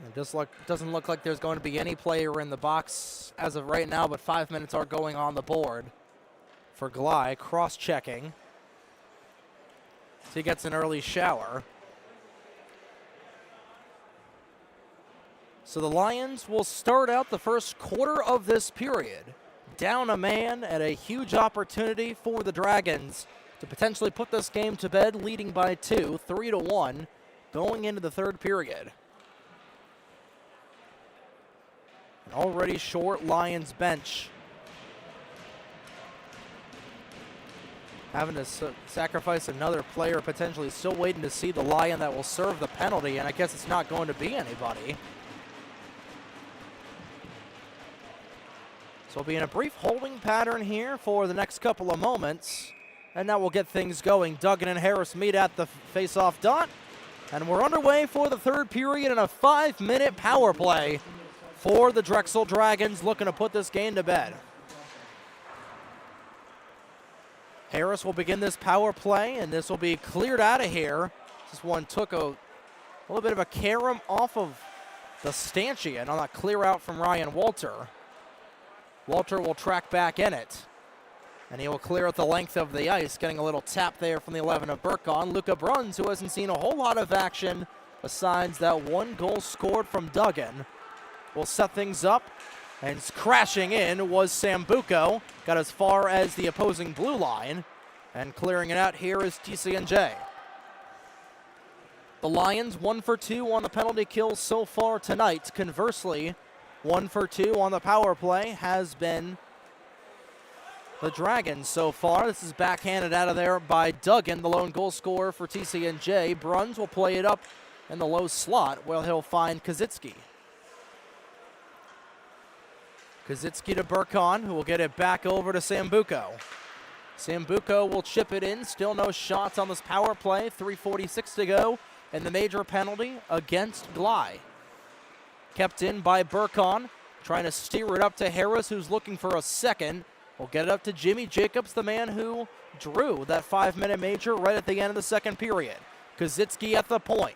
It doesn't look like there's going to be any player in the box as of right now, but 5 minutes are going on the board for Gley, cross-checking. So he gets an early shower. So the Lions will start out the first quarter of this period down a man, at a huge opportunity for the Dragons to potentially put this game to bed, leading by 2, 3-1, going into the 3rd period. An already short Lions bench having to sacrifice another player, potentially still waiting to see the Lion that will serve the penalty, and I guess it's not going to be anybody. So we'll be in a brief holding pattern here for the next couple of moments, and now we'll get things going. Duggan and Harris meet at the face-off dot, and we're underway for the 3rd period and a 5-minute power play for the Drexel Dragons, looking to put this game to bed. Harris will begin this power play, and this will be cleared out of here. This one took a little bit of a carom off of the stanchion on that clear out from Ryan Walter. Walter will track back in it, and he will clear it the length of the ice, getting a little tap there from the 11 of Burkon. Luca Bruns, who hasn't seen a whole lot of action besides that 1 goal scored from Duggan, will set things up, and crashing in was Sambuco. Got as far as the opposing blue line, and clearing it out here is TCNJ. The Lions 1 for 2 on the penalty kill so far tonight. Conversely, 1 for 2 on the power play has been the Dragons so far. This is backhanded out of there by Duggan, the lone goal scorer for TCNJ. Bruns will play it up in the low slot where he'll find Kazitsky. Kazitsky to Burkon, who will get it back over to Sambuco. Sambuco will chip it in. Still no shots on this power play. 3:46 to go. And the major penalty against Glai. Kept in by Burkon, trying to steer it up to Harris, who's looking for a second. We'll get it up to Jimmy Jacobs, the man who drew that 5-minute major right at the end of the second period. Kazitsky at the point.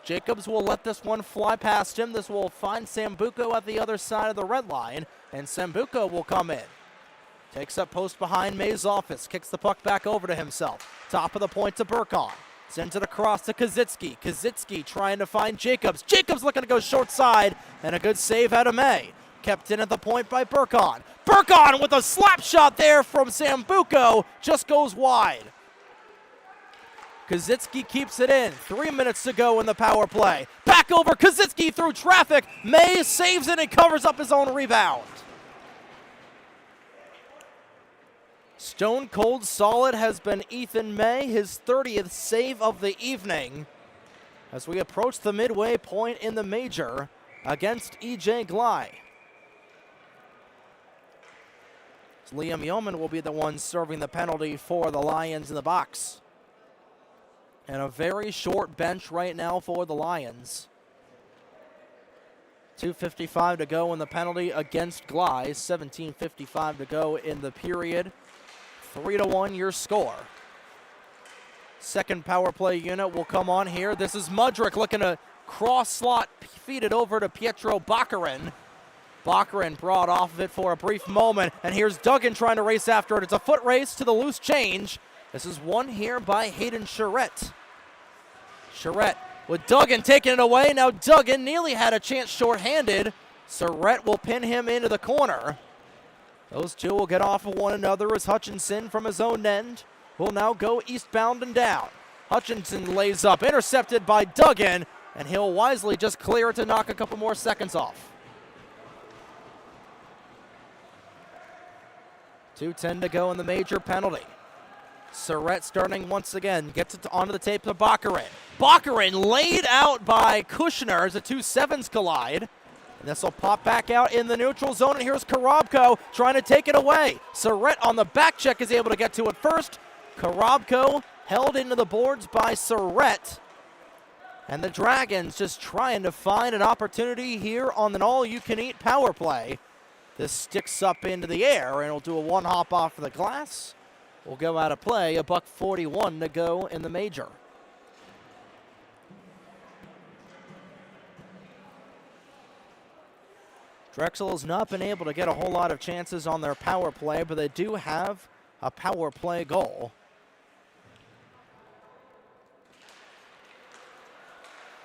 Jacobs will let this one fly past him. This will find Sambuco at the other side of the red line, and Sambuco will come in. Takes up post behind May's office, kicks the puck back over to himself. Top of the point to Burkon. Sends it across to Kazitsky. Kazitsky trying to find Jacobs. Jacobs looking to go short side, and a good save out of May. Kept in at the point by Burkon. Burkon with a slap shot there from Sambuco, just goes wide. Kazitsky keeps it in. 3 minutes to go in the power play. Back over Kazitsky through traffic. May saves it and covers up his own rebound. Stone cold solid has been Ethan May, his 30th save of the evening, as we approach the midway point in the major against E.J. Glai. Liam Yeoman will be the one serving the penalty for the Lions in the box. And a very short bench right now for the Lions. 2:55 to go in the penalty against Glai. 17:55 to go in the period. 3-1 your score. Second power play unit will come on here. This is Mudrick looking to cross slot, feed it over to Pietro Baccarin. Baccarin brought off of it for a brief moment, and here's Duggan trying to race after it. It's a foot race to the loose change. This is won here by Hayden Charette. Charette with Duggan taking it away. Now Duggan nearly had a chance shorthanded. Charette will pin him into the corner. Those two will get off of one another as Hutchinson from his own end will now go eastbound and down. Hutchinson lays up, intercepted by Duggan, and he'll wisely just clear it to knock a couple more seconds off. 2:10 to go in the major penalty. Surrett starting once again, gets it onto the tape to Baccarin. Baccarin laid out by Kushner as the two sevens collide. And this will pop back out in the neutral zone, and here's Karabko trying to take it away. Surrett on the back check is able to get to it first. Karabko held into the boards by Surrett. And the Dragons just trying to find an opportunity here on an all-you-can-eat power play. This sticks up into the air, and will do a one-hop off of the glass. Will go out of play, $1:41 to go in the major. Drexel has not been able to get a whole lot of chances on their power play, but they do have a power play goal.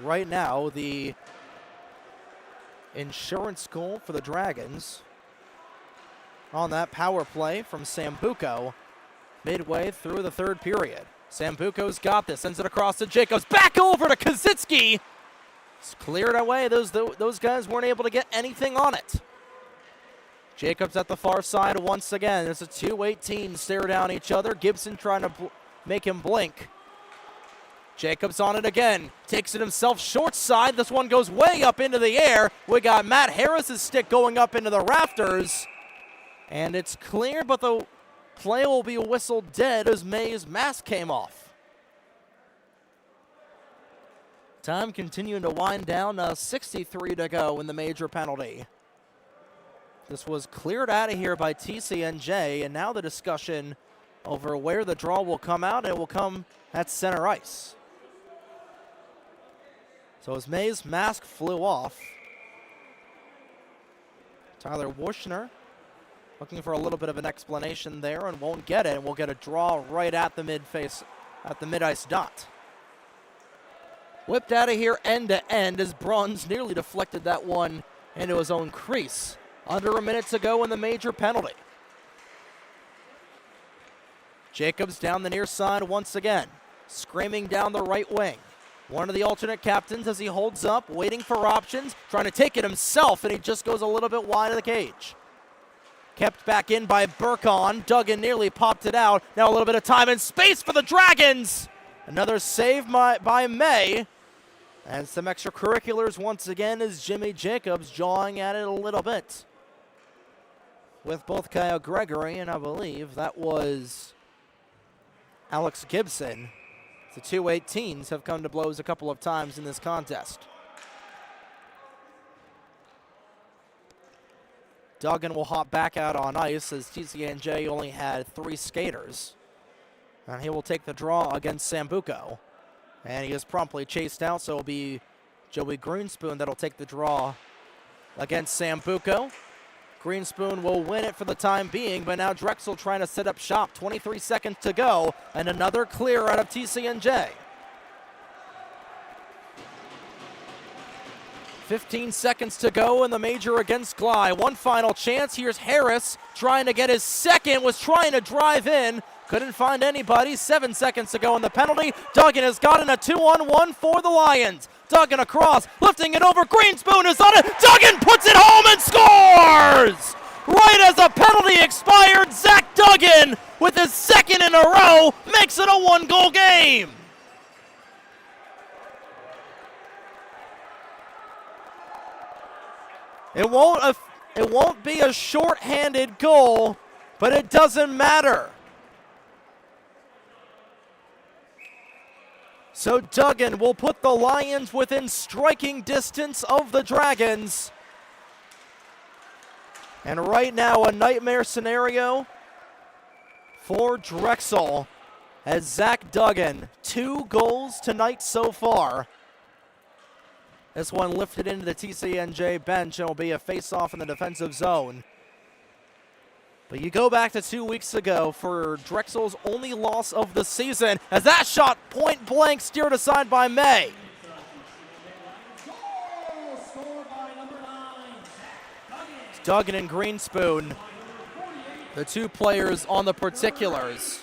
Right now, the insurance goal for the Dragons on that power play from Sambuco midway through the third period. Sambuco's got this, sends it across to Jacobs, back over to Kazitsky. It's cleared away. Those guys weren't able to get anything on it. Jacobs at the far side once again. There's a 2-18 stare down each other. Gibson trying to make him blink. Jacobs on it again. Takes it himself short side. This one goes way up into the air. We got Matt Harris's stick going up into the rafters. And it's cleared, but the play will be whistled dead as May's mask came off. Time continuing to wind down, 63 to go in the major penalty. This was cleared out of here by TCNJ, and now the discussion over where the draw will come out, and it will come at center ice. So as May's mask flew off, Tyler Wushner looking for a little bit of an explanation there and won't get it, and we'll get a draw right at the mid-face, at the mid-ice dot. Whipped out of here end to end as Bruns nearly deflected that one into his own crease. Under a minute to go in the major penalty. Jacobs down the near side once again. Screaming down the right wing. One of the alternate captains as he holds up, waiting for options, trying to take it himself, and he just goes a little bit wide of the cage. Kept back in by Burkon. Duggan nearly popped it out. Now a little bit of time and space for the Dragons. Another save by May. And some extracurriculars once again as Jimmy Jacobs jawing at it a little bit with both Kyle Gregory and I believe that was Alex Gibson. The two 18s have come to blows a couple of times in this contest. Duggan will hop back out on ice as TCNJ only had 3 skaters. And he will take the draw against Sambuco. And he is promptly chased out, so it'll be Joey Greenspoon that'll take the draw against Sambuco. Greenspoon will win it for the time being, but now Drexel trying to set up shop. 23 seconds to go, and another clear out of TCNJ. 15 seconds to go in the major against Gly. One final chance. Here's Harris trying to get his second, was trying to drive in. Couldn't find anybody. 7 seconds to go in the penalty. Duggan has gotten a 2-on-1 for the Lions. Duggan across, lifting it over. Greenspoon is on it. Duggan puts it home and scores! Right as the penalty expired, Zach Duggan, with his second in a row, makes it a 1-goal game. It won't be a short-handed goal, but it doesn't matter. So Duggan will put the Lions within striking distance of the Dragons. And right now, a nightmare scenario for Drexel as Zach Duggan, 2 goals tonight so far. This one lifted into the TCNJ bench and will be a face-off in the defensive zone. But you go back to 2 weeks ago for Drexel's only loss of the season as that shot point blank steered aside by May. Duggan and Greenspoon, the 2 players on the particulars,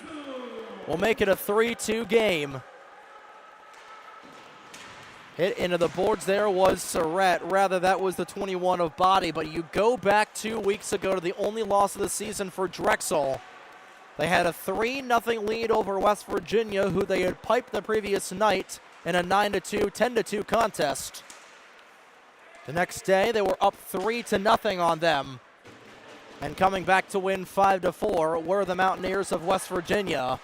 will make it a 3-2 game. Hit into the boards there was Surratt. Rather, that was the 21 of Body. But you go back 2 weeks ago to the only loss of the season for Drexel. They had a 3-0 lead over West Virginia, who they had piped the previous night in a 9-2, 10-2 contest. The next day, they were up 3-0 on them. And coming back to win 5-4 were the Mountaineers of West Virginia.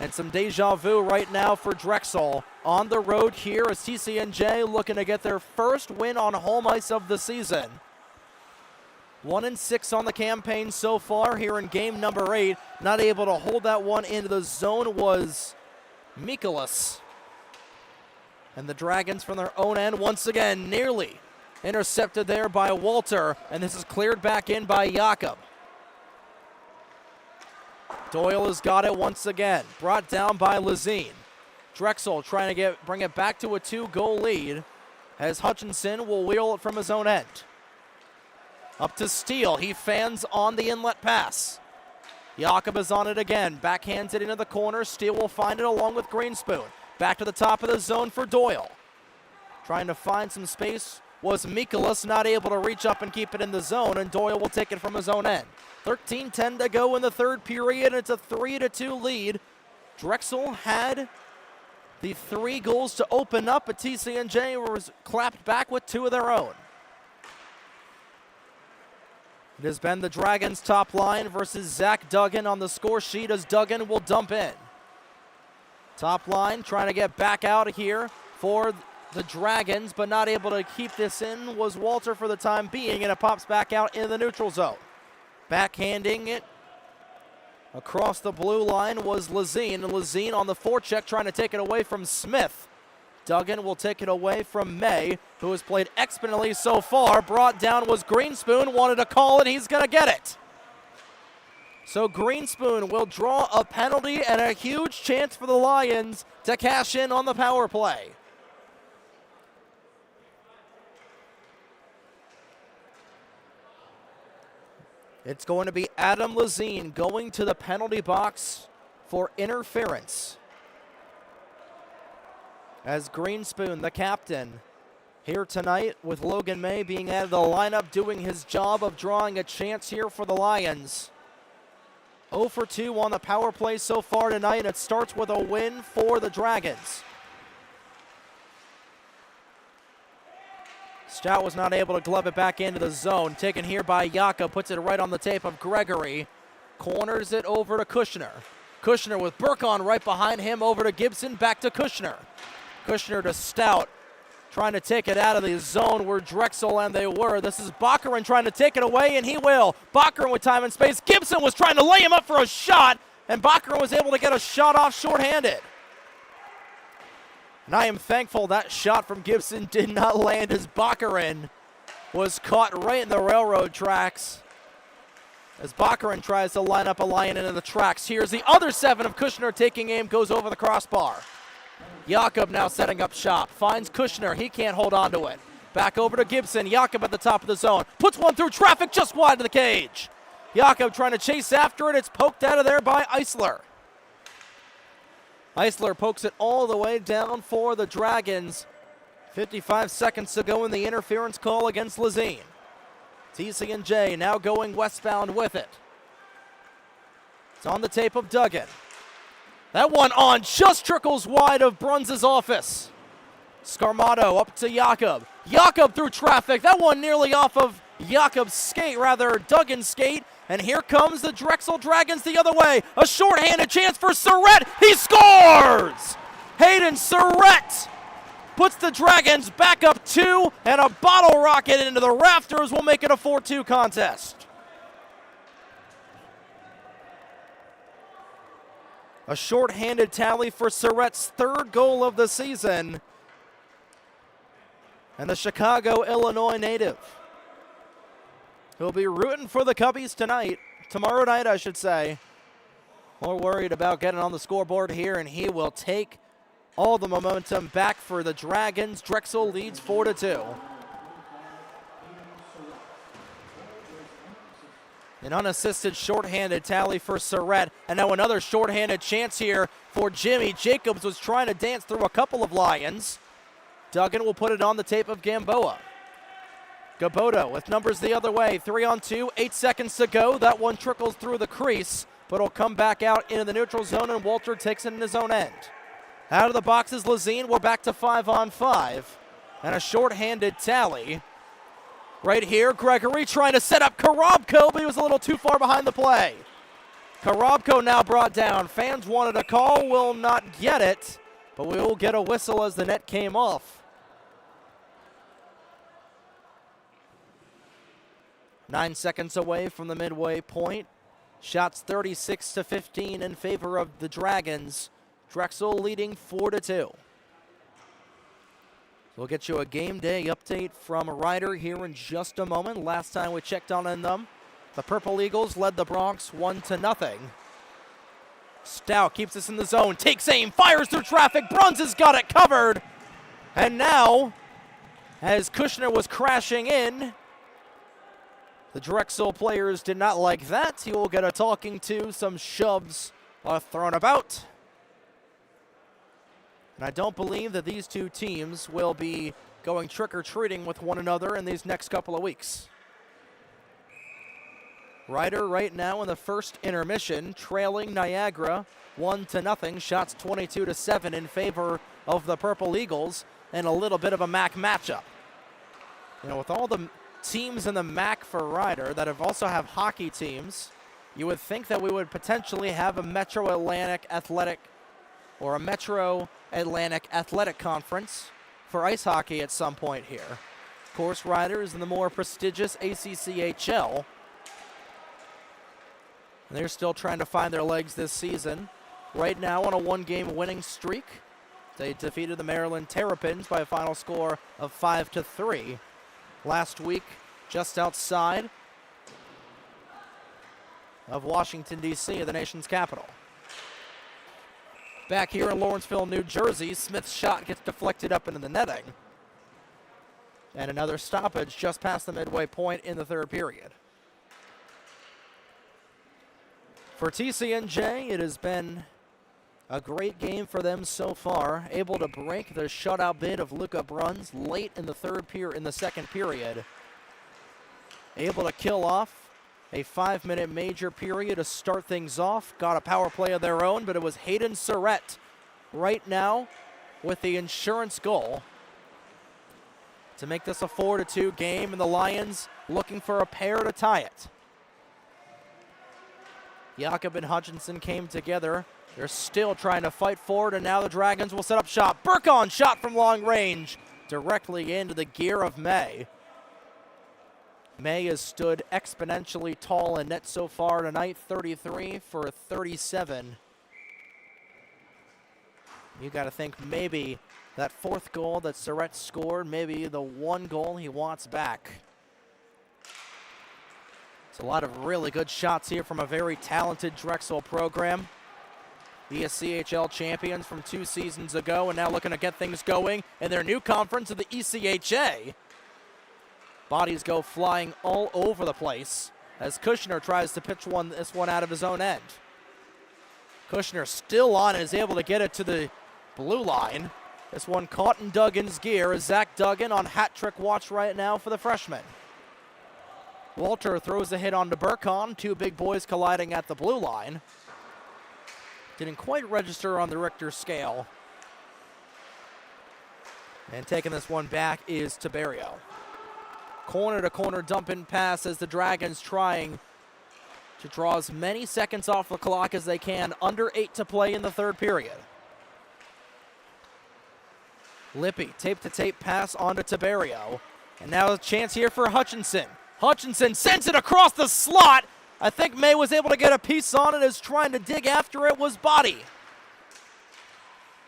And some deja vu right now for Drexel. On the road here as TCNJ looking to get their first win on home ice of the season. 1-6 on the campaign so far here in game number 8. Not able to hold that one into the zone was Mikolas. And the Dragons from their own end once again nearly intercepted there by Walter. And this is cleared back in by Jakob. Doyle has got it once again. Brought down by Lazine. Drexel trying to bring it back to a 2-goal lead as Hutchinson will wheel it from his own end. Up to Steele. He fans on the inlet pass. Jakob is on it again. Backhands it into the corner. Steele will find it along with Greenspoon. Back to the top of the zone for Doyle. Trying to find some space was Mikolas, not able to reach up and keep it in the zone, and Doyle will take it from his own end. 13:10 to go in the third period. It's a 3-2 lead. Drexel had the 3 goals to open up, but TCNJ was clapped back with 2 of their own. It has been the Dragons' top line versus Zach Duggan on the score sheet as Duggan will dump in. Top line trying to get back out of here for the Dragons, but not able to keep this in was Walter for the time being, and it pops back out into the neutral zone. Backhanding it across the blue line was Lazine, and Lazine on the forecheck trying to take it away from Smith. Duggan will take it away from May, who has played exponentially so far. Brought down was Greenspoon, wanted to call it, he's gonna get it. So Greenspoon will draw a penalty and a huge chance for the Lions to cash in on the power play. It's going to be Adam Lazine going to the penalty box for interference. as Greenspoon, the captain, here tonight with Logan May being added to the lineup, doing his job of drawing a chance here for the Lions. 0 for 2 on the power play so far tonight. It starts with a win for the Dragons. Stout was not able to glove it back into the zone. Taken here by Jakob, puts it right on the tape of Gregory. Corners it over to Kushner. Kushner with Burkon right behind him, over to Gibson, back to Kushner. Kushner to Stout, trying to take it out of the zone where Drexel and they were. This is Baccarin trying to take it away, and he will. Baccarin with time and space. Gibson was trying to lay him up for a shot, and Baccarin was able to get a shot off shorthanded. And I am thankful that shot from Gibson did not land, as Baccarin was caught right in the railroad tracks. As Baccarin tries to line up a Lion into the tracks. Here's the other 7 of Kushner taking aim, goes over the crossbar. Jakob now setting up shop, finds Kushner, he can't hold on to it. Back over to Gibson, Jakob at the top of the zone, puts one through traffic just wide of the cage. Jakob trying to chase after it, it's poked out of there by Eisler. Eisler pokes it all the way down for the Dragons. 55 seconds to go in the interference call against Lazine. TCNJ now going westbound with it. It's on the tape of Duggan. That one on just trickles wide of Bruns' office. Scarmato up to Jakob. Jakob through traffic. That one nearly off of Jakob's skate, rather Duggan's skate. And here comes the Drexel Dragons the other way. A shorthanded chance for Surratt. He scores! Hayden Surratt puts the Dragons back up 2, and a bottle rocket into the rafters will make it a 4-2 contest. A shorthanded tally for Surratt's 3rd goal of the season. And the Chicago, Illinois native. He'll be rooting for the Cubbies tonight. Tomorrow night, I should say. More worried about getting on the scoreboard here, and he will take all the momentum back for the Dragons. Drexel leads 4-2. An unassisted shorthanded tally for Surratt. And now another shorthanded chance here for Jimmy. Jacobs was trying to dance through a couple of Lions. Duggan will put it on the tape of Gamboa. Gaboto with numbers the other way. 3-on-2, 8 seconds to go. That one trickles through the crease, but it'll come back out into the neutral zone, and Walter takes it in his own end. Out of the boxes, Lazine. We're back to 5-on-5. And a shorthanded tally. Right here, Gregory trying to set up Korobko, but he was a little too far behind the play. Korobko now brought down. Fans wanted a call, will not get it, but we will get a whistle as the net came off. 9 seconds away from the midway point. Shots 36-15 in favor of the Dragons. Drexel leading 4-2. We'll get you a game day update from Ryder here in just a moment. Last time we checked on them, the Purple Eagles led the Bronx 1-0. Stout keeps us in the zone, takes aim, fires through traffic. Bruns has got it covered. And now, as Kushner was crashing in, the Drexel players did not like that. He will get a talking to, some shoves are thrown about. And I don't believe that these two teams will be going trick-or-treating with one another in these next couple of weeks. Ryder right now in the first intermission, trailing Niagara 1-0. Shots 22-7 in favor of the Purple Eagles, and a little bit of a MAC matchup. You know, with all the teams in the MAC for Ryder that also have hockey teams, you would think that we would potentially have a Metro Atlantic Athletic or a Metro Atlantic Athletic Conference for ice hockey at some point here. Of course, Ryder is in the more prestigious ACCHL. And they're still trying to find their legs this season. Right now on a 1-game winning streak. They defeated the Maryland Terrapins by a final score of 5-3. Last week, just outside of Washington, D.C., the nation's capital. Back here in Lawrenceville, New Jersey, Smith's shot gets deflected up into the netting. And another stoppage just past the midway point in the third period. For TCNJ, it has been A great game for them so far, able to break the shutout bid of Luca Bruns late in the second period. Able to kill off a 5-minute major period to start things off. Got a power play of their own, but it was Hayden Surratt right now with the insurance goal to make this a 4-2 game, and the Lions looking for a pair to tie it. Jakob and Hutchinson came together. They're still trying to fight forward, and now the Dragons will set up shop. Burkon shot from long range directly into the gear of May. May has stood exponentially tall in net so far tonight, 33 for 37. You got to think maybe that fourth goal that Surratt scored, maybe the one goal he wants back. It's a lot of really good shots here from a very talented Drexel program. ESCHL champions from 2 seasons ago, and now looking to get things going in their new conference of the ECHA. Bodies go flying all over the place as Kushner tries to pitch this one out of his own end. Kushner still on and is able to get it to the blue line. This one caught in Duggan's gear as Zach Duggan on hat trick watch right now for the freshman. Walter throws a hit onto Burkon, 2 big boys colliding at the blue line. Didn't quite register on the Richter scale. And taking this one back is Tiberio. Corner to corner dump in pass as the Dragons trying to draw as many seconds off the clock as they can. Under 8 to play in the third period. Lippy, tape-to-tape pass onto Tiberio. And now a chance here for Hutchinson. Hutchinson sends it across the slot. I think May was able to get a piece on it as trying to dig after it was Body.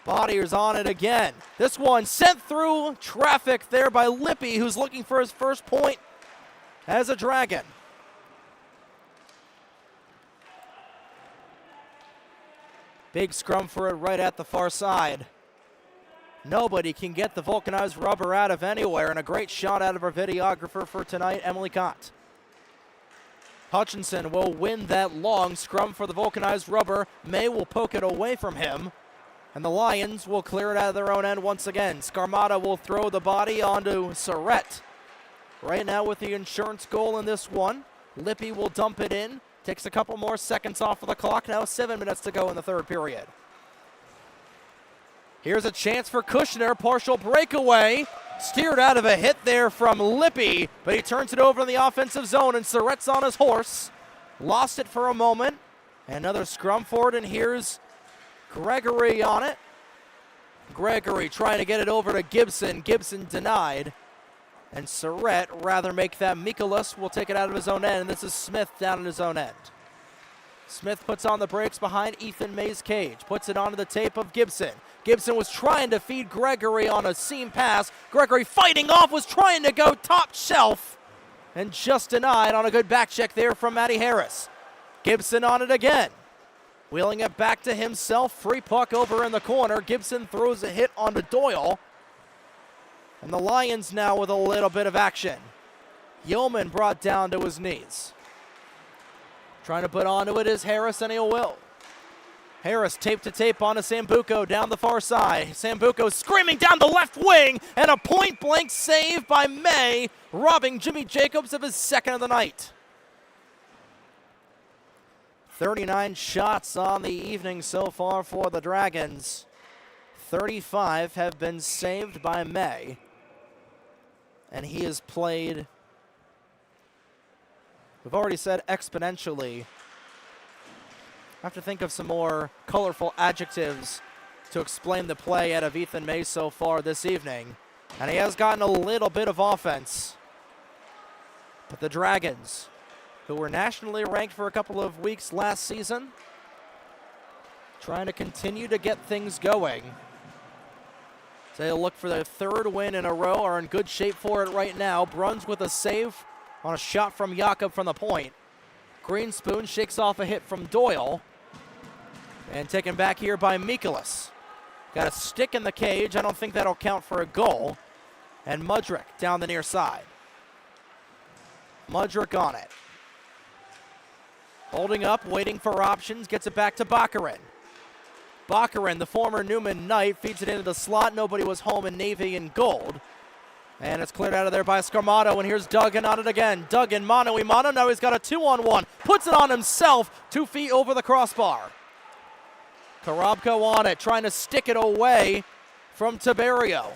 Body's on it again. This one sent through traffic there by Lippy, who's looking for his first point as a Dragon. Big scrum for it right at the far side. Nobody can get the vulcanized rubber out of anywhere, and a great shot out of our videographer for tonight, Emily Cott. Hutchinson will win that long scrum for the vulcanized rubber. May will poke it away from him, and the Lions will clear it out of their own end once again. Scarmata will throw the body onto Surratt. Right now with the insurance goal in this one, Lippy will dump it in. Takes a couple more seconds off of the clock. Now 7 minutes to go in the third period. Here's a chance for Kushner, partial breakaway. Steered out of a hit there from Lippy, but he turns it over in the offensive zone, and Surratt's on his horse. Lost it for a moment. Another scrum forward, and here's Gregory on it. Gregory trying to get it over to Gibson. Gibson denied. And Surratt rather make that Mikolas will take it out of his own end, and this is Smith down in his own end. Smith puts on the brakes behind Ethan May's cage, puts it onto the tape of Gibson. Gibson was trying to feed Gregory on a seam pass. Gregory fighting off, was trying to go top shelf, and just denied on a good back check there from Matty Harris. Gibson on it again. Wheeling it back to himself, free puck over in the corner. Gibson throws a hit onto Doyle. And the Lions now with a little bit of action. Yeoman brought down to his knees. Trying to put onto it is Harris, and he will. Harris tape to tape onto Sambuco down the far side. Sambuco screaming down the left wing, and a point-blank save by May, robbing Jimmy Jacobs of his second of the night. 39 shots on the evening so far for the Dragons. 35 have been saved by May. And he has played, we've already said exponentially. I have to think of some more colorful adjectives to explain the play out of Ethan May so far this evening. And he has gotten a little bit of offense. But the Dragons, who were nationally ranked for a couple of weeks last season, trying to continue to get things going. They look for their third win in a row, are in good shape for it right now. Bruns with a save on a shot from Jakob from the point. Greenspoon shakes off a hit from Doyle. And taken back here by Mikolas. Got a stick in the cage. I don't think that'll count for a goal. And Mudrick down the near side. Mudrick on it. Holding up, waiting for options, gets it back to Baccarin. Baccarin, the former Newman Knight, feeds it into the slot. Nobody was home in navy and gold. And it's cleared out of there by Scarmato, and here's Duggan on it again. Duggan, mano-a-mano, now he's got a 2-on-1. Puts it on himself, 2 feet over the crossbar. Korobko on it, trying to stick it away from Tiberio.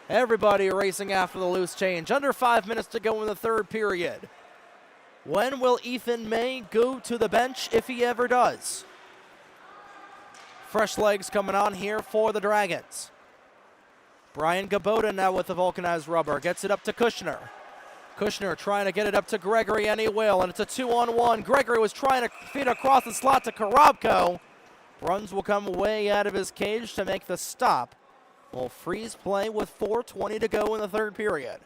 Everybody racing after the loose change. Under 5 minutes to go in the third period. When will Ethan May go to the bench, if he ever does? Fresh legs coming on here for the Dragons. Brian Gabota now with the vulcanized rubber. Gets it up to Kushner. Kushner trying to get it up to Gregory, and he will, and it's a 2-on-1. Gregory was trying to feed across the slot to Korobko. Bruns will come way out of his cage to make the stop. We'll freeze play with 4:20 to go in the third period.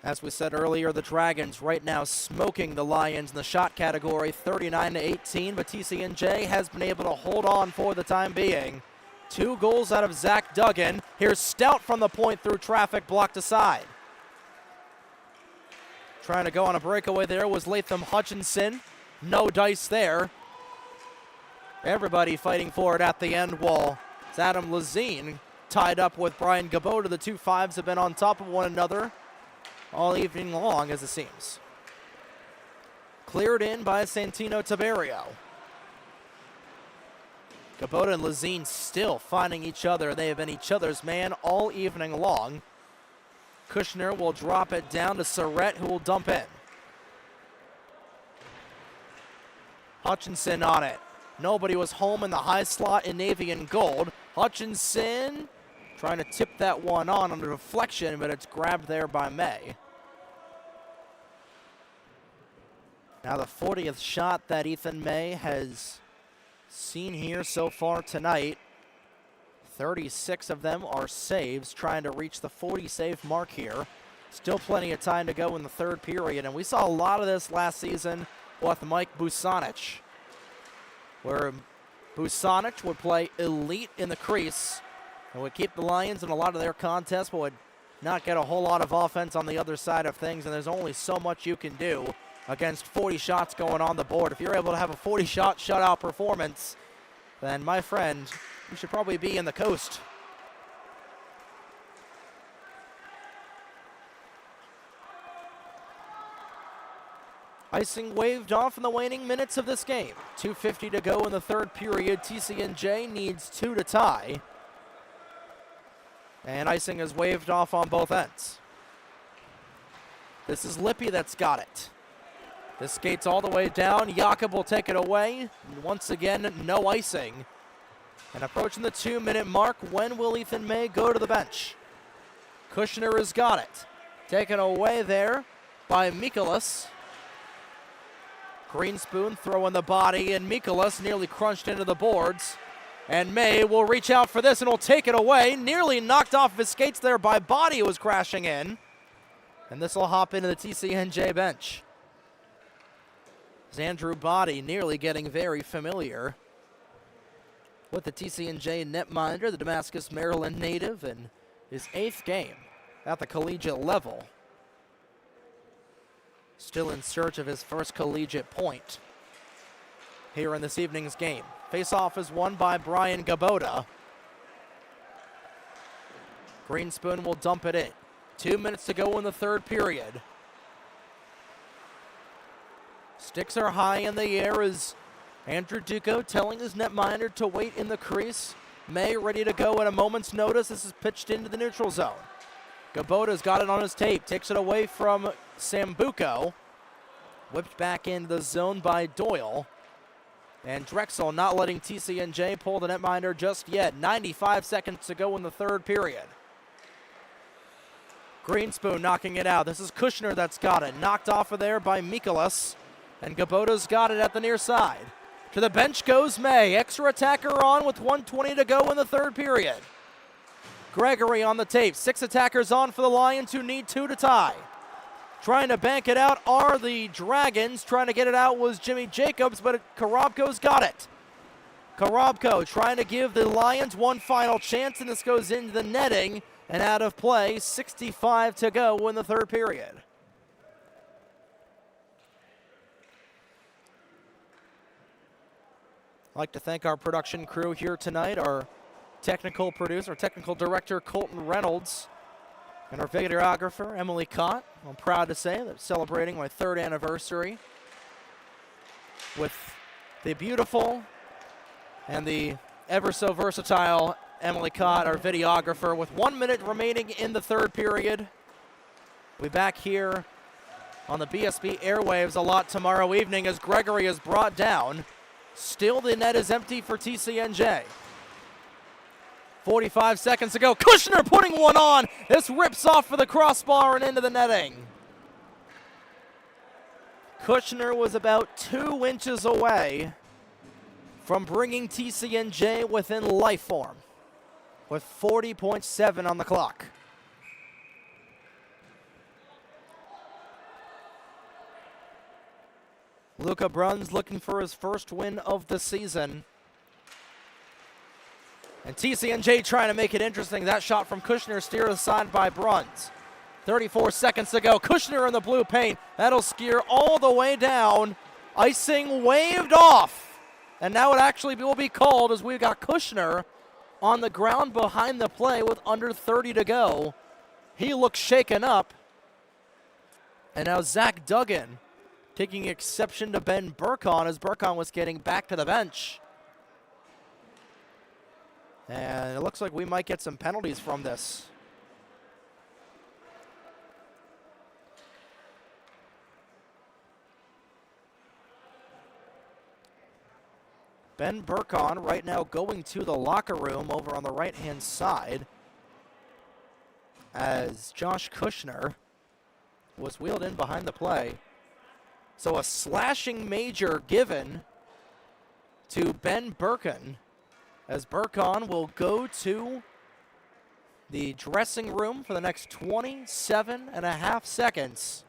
As we said earlier, the Dragons right now smoking the Lions in the shot category, 39-18, but TCNJ has been able to hold on for the time being. 2 goals out of Zach Duggan. Here's Stout from the point through traffic, blocked aside. Trying to go on a breakaway there was Latham Hutchinson. No dice there. Everybody fighting for it at the end wall. It's Adam Lazine tied up with Brian Gabota. The 2 5s have been on top of one another all evening long, as it seems. Cleared in by Santino Tiberio. Gabota and Lazine still finding each other. They have been each other's man all evening long. Kushner will drop it down to Surrett, who will dump in. Hutchinson on it. Nobody was home in the high slot in navy and gold. Hutchinson trying to tip that one on under deflection, but it's grabbed there by May. Now the 40th shot that Ethan May has seen here so far tonight. 36 of them are saves, trying to reach the 40 save mark here. Still plenty of time to go in the third period, and we saw a lot of this last season with Mike Busanic, where Busanic would play elite in the crease and would keep the Lions in a lot of their contests, but would not get a whole lot of offense on the other side of things, and there's only so much you can do against 40 shots going on the board. If you're able to have a 40-shot shutout performance, then, my friend, you should probably be in the coast. Icing waved off in the waning minutes of this game. 2:50 to go in the third period. TCNJ needs 2 to tie. And icing is waved off on both ends. This is Lippy that's got it. This skates all the way down. Jakob will take it away. And once again, no icing. And approaching the 2-minute mark, when will Ethan May go to the bench? Kushner has got it. Taken away there by Mikolas. Greenspoon throwing the body, and Mikolas nearly crunched into the boards. And May will reach out for this and will take it away. Nearly knocked off his skates there by Body, who was crashing in. And this will hop into the TCNJ bench. Andrew Body nearly getting very familiar with the TCNJ netminder, the Damascus, Maryland native, and his 8th game at the collegiate level. Still in search of his first collegiate point here in this evening's game. Face-off is won by Brian Gabota. Greenspoon will dump it in. 2 minutes to go in the third period. Sticks are high in the air as Andrew Duco telling his netminder to wait in the crease. May ready to go at a moment's notice. This is pitched into the neutral zone. Gabota's got it on his tape. Takes it away from Sambuco. Whipped back into the zone by Doyle. And Drexel not letting TCNJ pull the netminder just yet. 95 seconds to go in the third period. Greenspoon knocking it out. This is Kushner that's got it. Knocked off of there by Mikolas. And Gabota's got it at the near side. To the bench goes May. Extra attacker on with 1:20 to go in the third period. Gregory on the tape. 6 attackers on for the Lions, who need 2 to tie. Trying to bank it out are the Dragons. Trying to get it out was Jimmy Jacobs, but Korobko's got it. Korobko trying to give the Lions one final chance, and this goes into the netting and out of play. 65 to go in the third period. I'd like to thank our production crew here tonight, our technical producer, technical director, Colton Reynolds, and our videographer, Emily Cott. I'm proud to say that celebrating my 3rd anniversary with the beautiful and the ever so versatile Emily Cott, our videographer, with 1 minute remaining in the 3rd period. We'll be back here on the BSB airwaves a lot tomorrow evening as Gregory is brought down. Still the net is empty for TCNJ. 45 seconds to go. Kushner putting one on. This rips off for the crossbar and into the netting. Kushner was about 2 inches away from bringing TCNJ within life form with 40.7 on the clock. Luca Bruns looking for his first win of the season. And TCNJ trying to make it interesting. That shot from Kushner steered aside by Bruns. 34 seconds to go. Kushner in the blue paint. That'll skier all the way down. Icing waved off. And now it actually will be called as we've got Kushner on the ground behind the play with under 30 to go. He looks shaken up. And now Zach Duggan taking exception to Ben Burkon as Burkon was getting back to the bench. And it looks like we might get some penalties from this. Ben Burkon right now going to the locker room over on the right-hand side as Josh Kushner was wheeled in behind the play. So a slashing major given to Ben Burkon as Burkon will go to the dressing room for the next 27.5 seconds.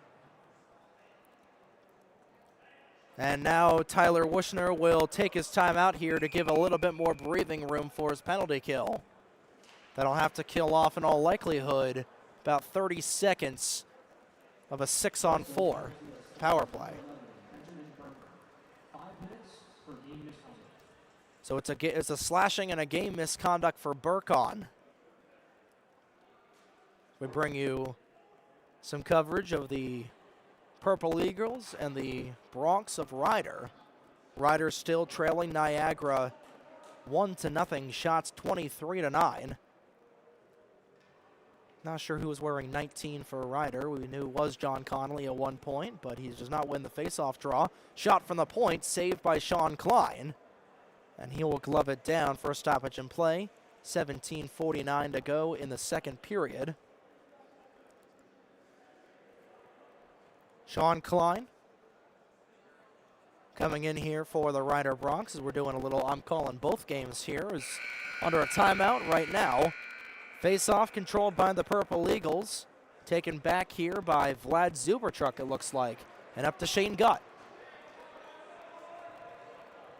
And now Tyler Wushner will take his time out here to give a little bit more breathing room for his penalty kill. That'll have to kill off in all likelihood about 30 seconds of a 6-on-4 power play. So it's a slashing and a game misconduct for Burkon. We bring you some coverage of the Purple Eagles and the Bronx of Ryder. Ryder still trailing Niagara 1-0, shots 23-9. Not sure who was wearing 19 for Ryder. We knew it was John Connolly at one point, but he does not win the faceoff draw. Shot from the point, saved by Sean Klein. And he will glove it down for a stoppage in play. 17:49 to go in the 2nd period. Sean Klein coming in here for the Ryder Bronx as we're doing a little I'm calling both games here. Is under a timeout right now. Face-off controlled by the Purple Eagles. Taken back here by Vlad Zuberchuk, it looks like. And up to Shane Gutt.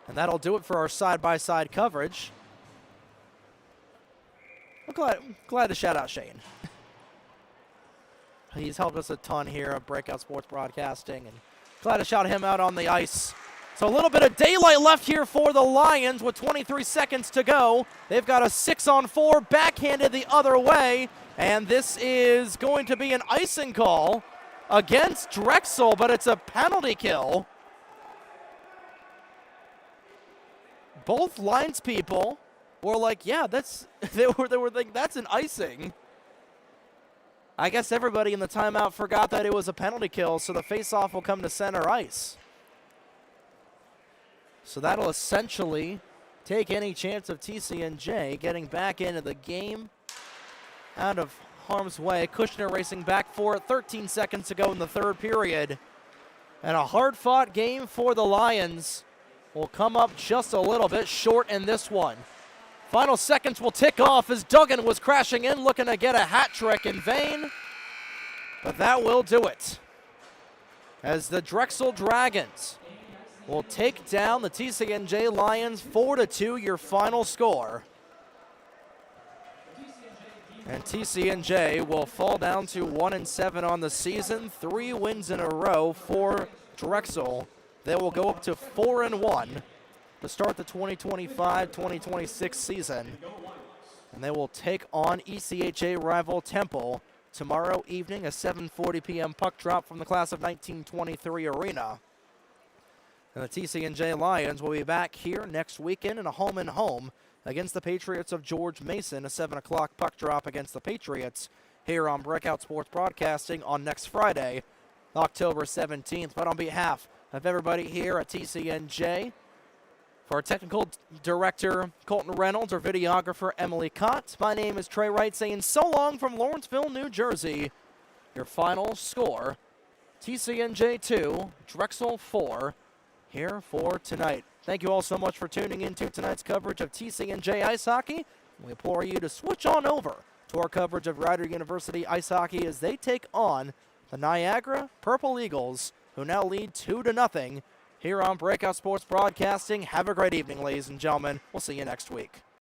And that'll do it for our side-by-side coverage. I'm glad to shout out Shane. He's helped us a ton here at Breakout Sports Broadcasting. And glad to shout him out on the ice. So a little bit of daylight left here for the Lions with 23 seconds to go. They've got a 6-on-4 backhanded the other way. And this is going to be an icing call against Drexel, but it's a penalty kill. Both lines people were like, yeah, they were like, that's an icing. I guess everybody in the timeout forgot that it was a penalty kill, so the face-off will come to center ice. So that'll essentially take any chance of TCNJ getting back into the game out of harm's way. Kushner racing back for it, 13 seconds to go in the 3rd period. And a hard-fought game for the Lions will come up just a little bit short in this one. Final seconds will tick off as Duggan was crashing in, looking to get a hat trick in vain. But that will do it. As the Drexel Dragons will take down the TCNJ Lions 4-2, your final score. And TCNJ will fall down to 1-7 on the season, 3 wins in a row for Drexel. They will go up to 4-1 to start the 2025-2026 season. And they will take on ECHA rival Temple tomorrow evening, a 7:40 p.m. puck drop from the class of 1923 arena. And the TCNJ Lions will be back here next weekend in a home-and-home against the Patriots of George Mason, a 7 o'clock puck drop against the Patriots here on Breakout Sports Broadcasting on next Friday, October 17th. But on behalf of everybody here at TCNJ, for our technical director, Colton Reynolds, our videographer, Emily Cott, my name is Trey Wright saying so long from Lawrenceville, New Jersey. Your final score, TCNJ 2, Drexel 4, here for tonight. Thank you all so much for tuning into tonight's coverage of TCNJ Ice Hockey. We implore you to switch on over to our coverage of Rider University Ice Hockey as they take on the Niagara Purple Eagles, who now lead 2-0 here on Breakout Sports Broadcasting. Have a great evening, ladies and gentlemen. We'll see you next week.